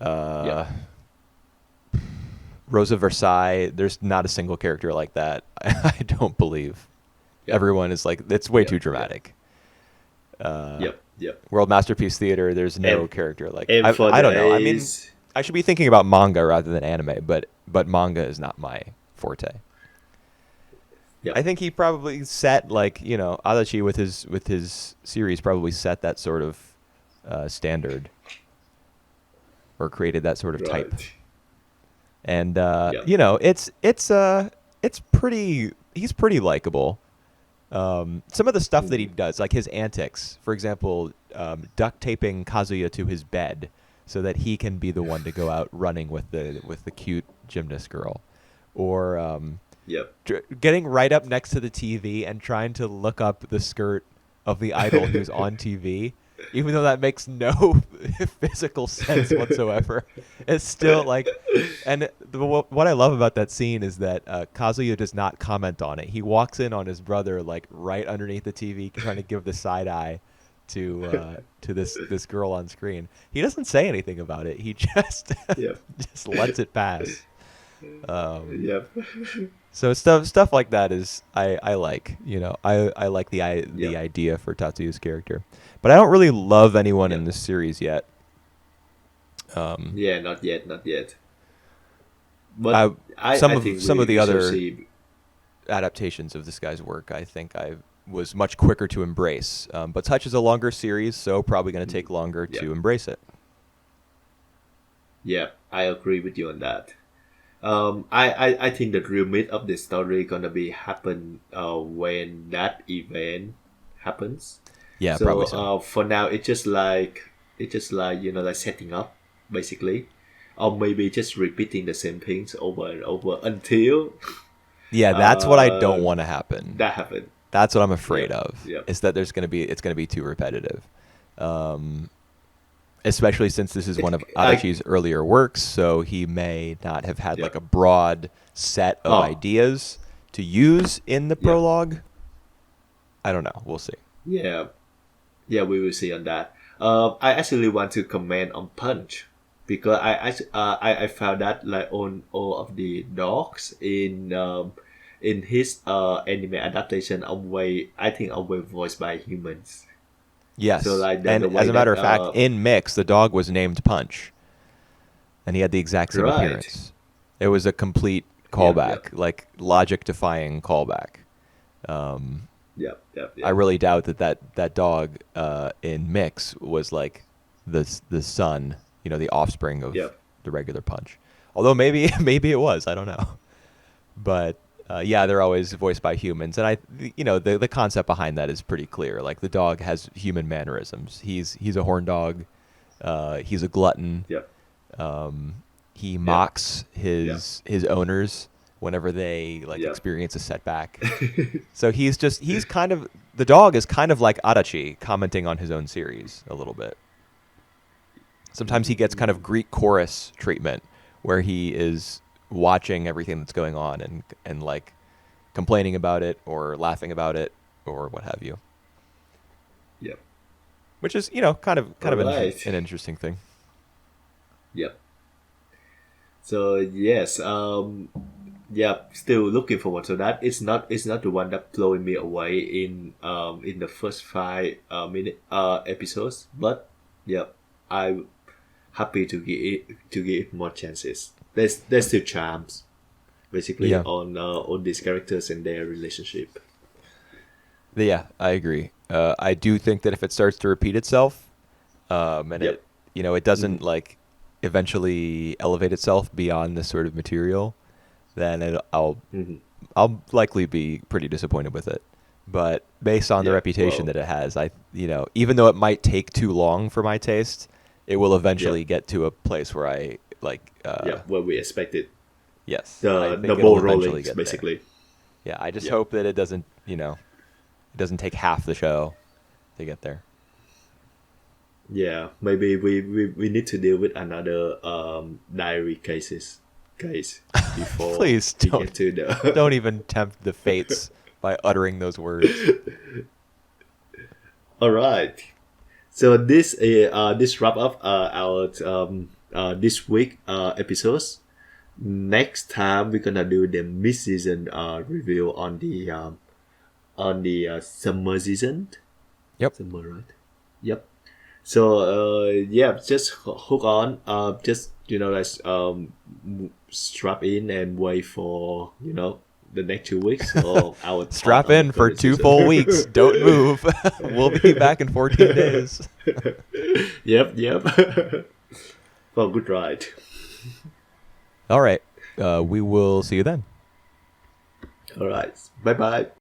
Yep. Uh, Rosa Versailles. There's not a single character like that. I don't believe. Yep. Everyone is like, it's way Yep. too Yep. dramatic. Yep. Yep. World Masterpiece Theater. There's no And character like and for I the don't know. I mean, A's. I should be thinking about manga rather than anime, but manga is not my forte. I Yep. think he probably set like Adachi with his series probably set that sort of standard, or created that sort of type, Right. and Yep. it's pretty. He's pretty likable. Some of the stuff that he Hmm. does, like his antics, for example, duct taping Kazuya to his bed so that he can be the one to go out running with the cute gymnast girl, or Yep. getting right up next to the TV and trying to look up the skirt of the idol who's on TV, even though that makes no physical sense whatsoever. It's still like, and what I love about that scene is that Kazuya does not comment on it. He walks in on his brother like right underneath the TV, trying to give the side eye to this girl on screen. He doesn't say anything about it. He just Yeah. just lets it pass. Yeah. So stuff like that is I like, I like the Yeah. idea for Tatsuyu's character, but I don't really love anyone in Yeah. this series yet. Yeah, not yet, not yet. I But I some I of think some of the we shall other see. adaptations of this guy's work, I think I was much quicker to embrace. But Touch is a longer series, so probably going to take longer Yeah. to embrace it. Yeah, I agree with you on that. I think the real meat of the story gonna be happen when that event happens. Yeah, So probably so. for now, it's just like like setting up basically, or maybe just repeating the same things over and over until Yeah, that's what I don't uh, want to happen. that happen. That's what I'm afraid Yep, of. yep, Is that it's going to be too repetitive. Especially since this is one of I Adachi's earlier works, so he may not have had like yep. a broad set of Oh, ideas to use in the yep, prologue. I don't know. We'll see. yeah, yeah. We will see on that. I actually want to comment on Punch because I found that like on all of the dogs in his anime adaptation I think are way voiced by humans. So Yes, like the and way as a matter that of fact, in Mix, the dog was named Punch, and he had the exact same right. appearance. It was a complete Yep, yep, callback, like logic-defying callback. Um, yep, yep, I yep, really doubt that dog in Mix was like the son, the offspring of yep, the regular Punch. Although maybe maybe it was, I don't know. But yeah, they're always voiced by humans, and the concept behind that is pretty clear. Like the dog has human mannerisms. He's a horn dog. He's a glutton. yep, He yep, mocks yep, his owners whenever they like yep. experience a setback. So he's kind of the dog is kind of like Adachi commenting on his own series a little bit. Sometimes he gets kind of Greek chorus treatment where he is watching everything that's going on and like complaining about it or laughing about it or what have you. Yep. Which is, kind All of right. an interesting thing. Yep. So yes, yeah, still looking forward to that. It's not the one that blowing me away in the first 5 minute episodes, but yeah, I'm happy to give it more chances. There's still charms basically Yeah. on these characters and their relationship. Yeah, I agree. I do think that if it starts to repeat itself, and Yep. it doesn't like eventually elevate itself beyond this sort of material, then Mm-hmm. I'll likely be pretty disappointed with it. But based on the Yeah. reputation Well. that it has, even though it might take too long for my taste, it will eventually Yep. get to a place where I like. Yeah. What we expected. Yes, I The think it'll ball rolling eventually get there. basically. Yeah, I just Yep. hope that it doesn't take half the show to get there. Yeah, maybe we need to deal with another diary case before Please we get to the. don't even tempt the fates by uttering those words. All right. So this wrap up our this week episodes. Next time we're gonna do the mid season review on the summer season. Yep. Summer, right? Yep. So yeah, just hook on. Just like strap in and wait for the next 2 weeks or our thought Strap on the in for current 2 season. full weeks. Don't move. We'll be back in 14 days. Yep. For a good ride. All right. We will see you then. All right. Bye bye.